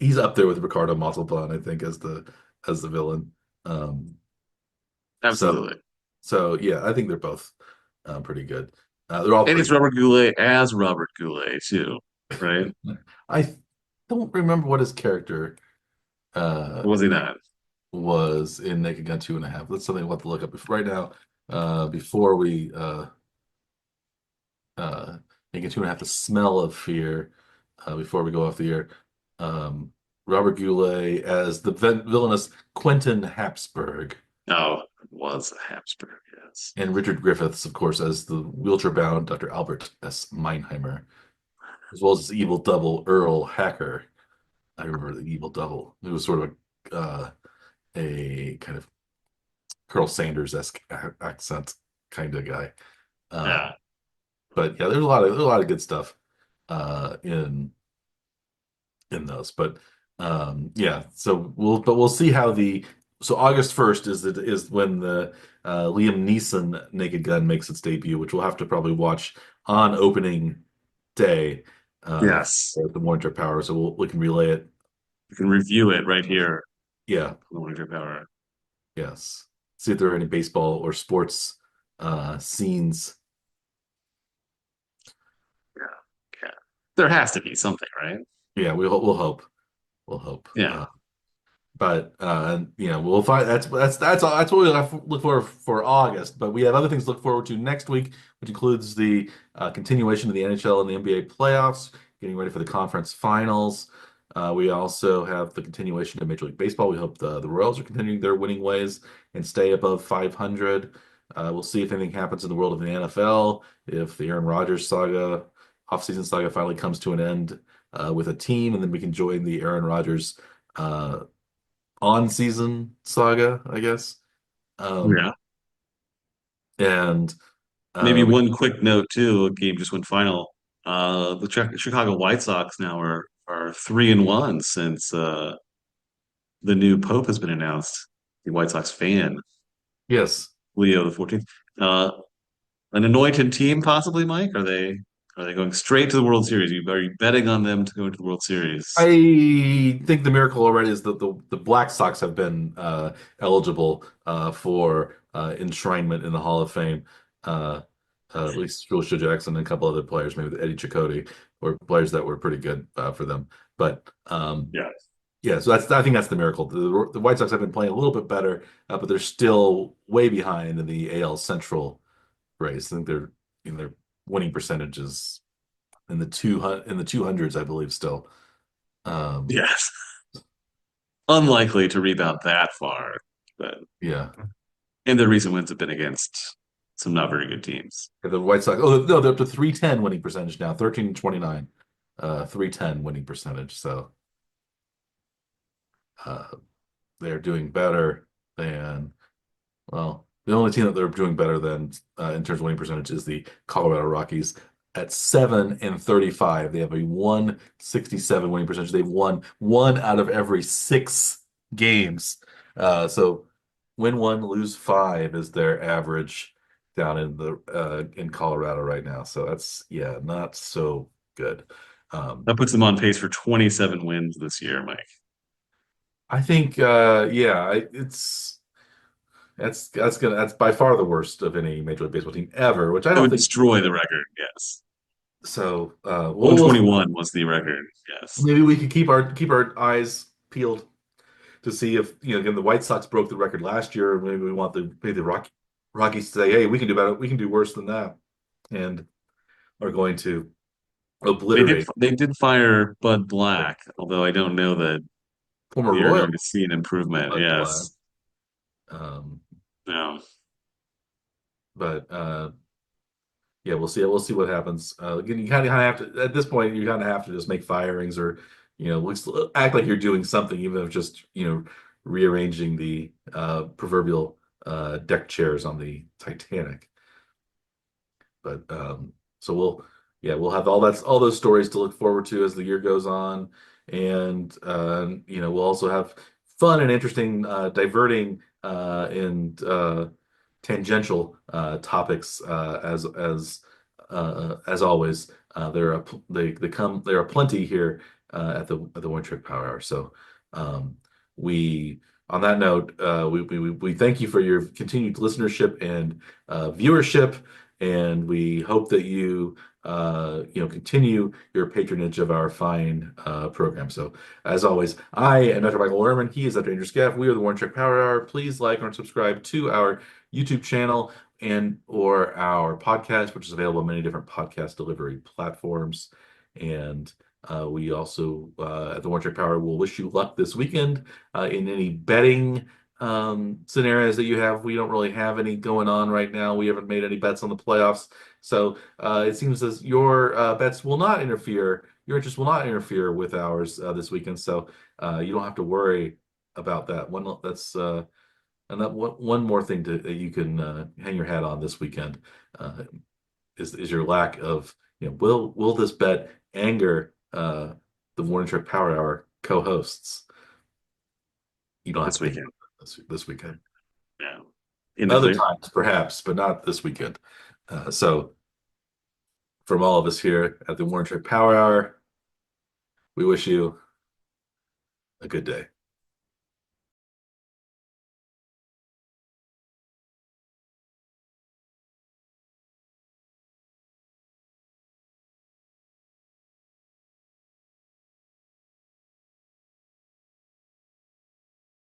Speaker 2: he's up there with Ricardo Montalban, I think, as the villain. Um, so
Speaker 1: absolutely.
Speaker 2: so yeah, I think they're both pretty good. They're all
Speaker 1: And it's
Speaker 2: pretty.
Speaker 1: Robert Goulet as Robert Goulet too, right?
Speaker 2: I don't remember what his character uh,
Speaker 1: Or was he not?
Speaker 2: was in Naked Gun 2.5. That's something we'll have to look up right now before we uh, Naked 2.5, The Smell of Fear, before we go off the air. Um, Robert Goulet as the villainous Quentin Hapsburg,
Speaker 1: Oh, it was a Habsburg, yes.
Speaker 2: and Richard Griffiths, of course, as the wheelchair-bound Dr. Albert S. Meinheimer, as well as his evil double Earl Hacker. I remember the evil double. It was sort of a kind of Colonel Sanders-esque accent kind of guy.
Speaker 1: Yeah.
Speaker 2: But yeah, there's a lot of good stuff in those. But yeah, so we'll see how the so August 1st is when the Liam Neeson Naked Gun makes its debut, which we'll have to probably watch on opening day
Speaker 1: Yes.
Speaker 2: for the Monitor Power, so we can relay it.
Speaker 1: You can review it right here
Speaker 2: Yeah,
Speaker 1: on the Winter Power.
Speaker 2: yes. See if there are any baseball or sports scenes.
Speaker 1: Yeah. Yeah. There has to be something, right?
Speaker 2: Yeah, we'll hope. We'll hope.
Speaker 1: Yeah.
Speaker 2: But we'll find that's what we look for August. But we have other things to look forward to next week, which includes the continuation of the NHL and the NBA playoffs, getting ready for the conference finals. We also have the continuation of Major League Baseball. We hope the Royals are continuing their winning ways and stay above 500. We'll see if anything happens in the world of the NFL, if the Aaron Rodgers saga, offseason saga finally comes to an end with a team, and then we can join the Aaron Rodgers uh, on season saga, I guess. Um,
Speaker 1: Yeah.
Speaker 2: and
Speaker 1: Maybe
Speaker 2: we
Speaker 1: one quick note too. A game just went final. The Chicago White Sox now are 3-1 since the new Pope has been announced. The White Sox fan,
Speaker 2: yes,
Speaker 1: Leo XIV. Uh, an anointed team, possibly, Mike? Are they going straight to the World Series? Are you betting on them to go into the World Series?
Speaker 2: I think the miracle already is that the Black Sox have been eligible for enshrinement in the Hall of Fame. Uh, at least Joe Jackson and a couple other players, maybe Eddie Chicote, or players that were pretty good for them. But
Speaker 1: Yeah.
Speaker 2: yeah, so I think that's the miracle. The White Sox have been playing a little bit better, but they're still way behind in the AL Central race. I think their winning percentages in the 200s, I believe, still. Um,
Speaker 1: Yes. Unlikely to rebound that far, but
Speaker 2: yeah,
Speaker 1: and their recent wins have been against some not very good teams.
Speaker 2: the White Sox. Oh no, they're up to 310 winning percentage now, 13-29, 310 winning percentage. So uh, they're doing better than well, the only team that they're doing better than in terms of winning percentage is the Colorado Rockies at 7-35. They have a 167 winning percentage. They've won one out of every 6 games. So win one, lose five is their average down in Colorado right now. So that's yeah, not so good. Um,
Speaker 1: That puts them on pace for 27 wins this year, Mike.
Speaker 2: I think yeah, that's by far the worst of any Major League Baseball team ever, which I
Speaker 1: It
Speaker 2: don't
Speaker 1: would
Speaker 2: think
Speaker 1: destroy the record, yes.
Speaker 2: so. We'll
Speaker 1: 121 was the record, yes.
Speaker 2: maybe we could keep our eyes peeled to see if again the White Sox broke the record last year. Maybe we want the Rockies to say, hey, we can do better. We can do worse than that, and are going to obliterate
Speaker 1: They did fire Bud Black, although I don't know that
Speaker 2: former
Speaker 1: we are
Speaker 2: Royal
Speaker 1: going to see an improvement.
Speaker 2: Bud Black.
Speaker 1: Yes.
Speaker 2: Um,
Speaker 1: No.
Speaker 2: but yeah, we'll see what happens. Again, you kind of have to at this point. You kind of have to just make firings, or act like you're doing something, even if just rearranging the proverbial deck chairs on the Titanic. But so we'll have all those stories to look forward to as the year goes on, and we'll also have fun and interesting, diverting and tangential topics as always. There are plenty here at the One Trick Power Hour. So we on that note, we thank you for your continued listenership and viewership, and we hope that you continue your patronage of our fine program. So as always, I am Dr. Michael Lerman. He is Dr. Andrew Scaff. We are the One Trick Power Hour. Please like and subscribe to our YouTube channel and or our podcast, which is available on many different podcast delivery platforms. And we also at the One Trick Power will wish you luck this weekend in any betting scenarios that you have. We don't really have any going on right now. We haven't made any bets on the playoffs. So it seems as your bets will not interfere, your interest will not interfere with ours this weekend. So you don't have to worry about that. And that one more thing that you can hang your hat on this weekend uh, is your lack of, will this bet anger the Morning Trip Power Hour co-hosts? You don't have
Speaker 1: this
Speaker 2: to think
Speaker 1: weekend.
Speaker 2: about this weekend.
Speaker 1: Yeah. In the
Speaker 2: Other
Speaker 1: clear.
Speaker 2: times, perhaps, but not this weekend. So, from all of us here at the Morning Trip Power Hour, we wish you a good day.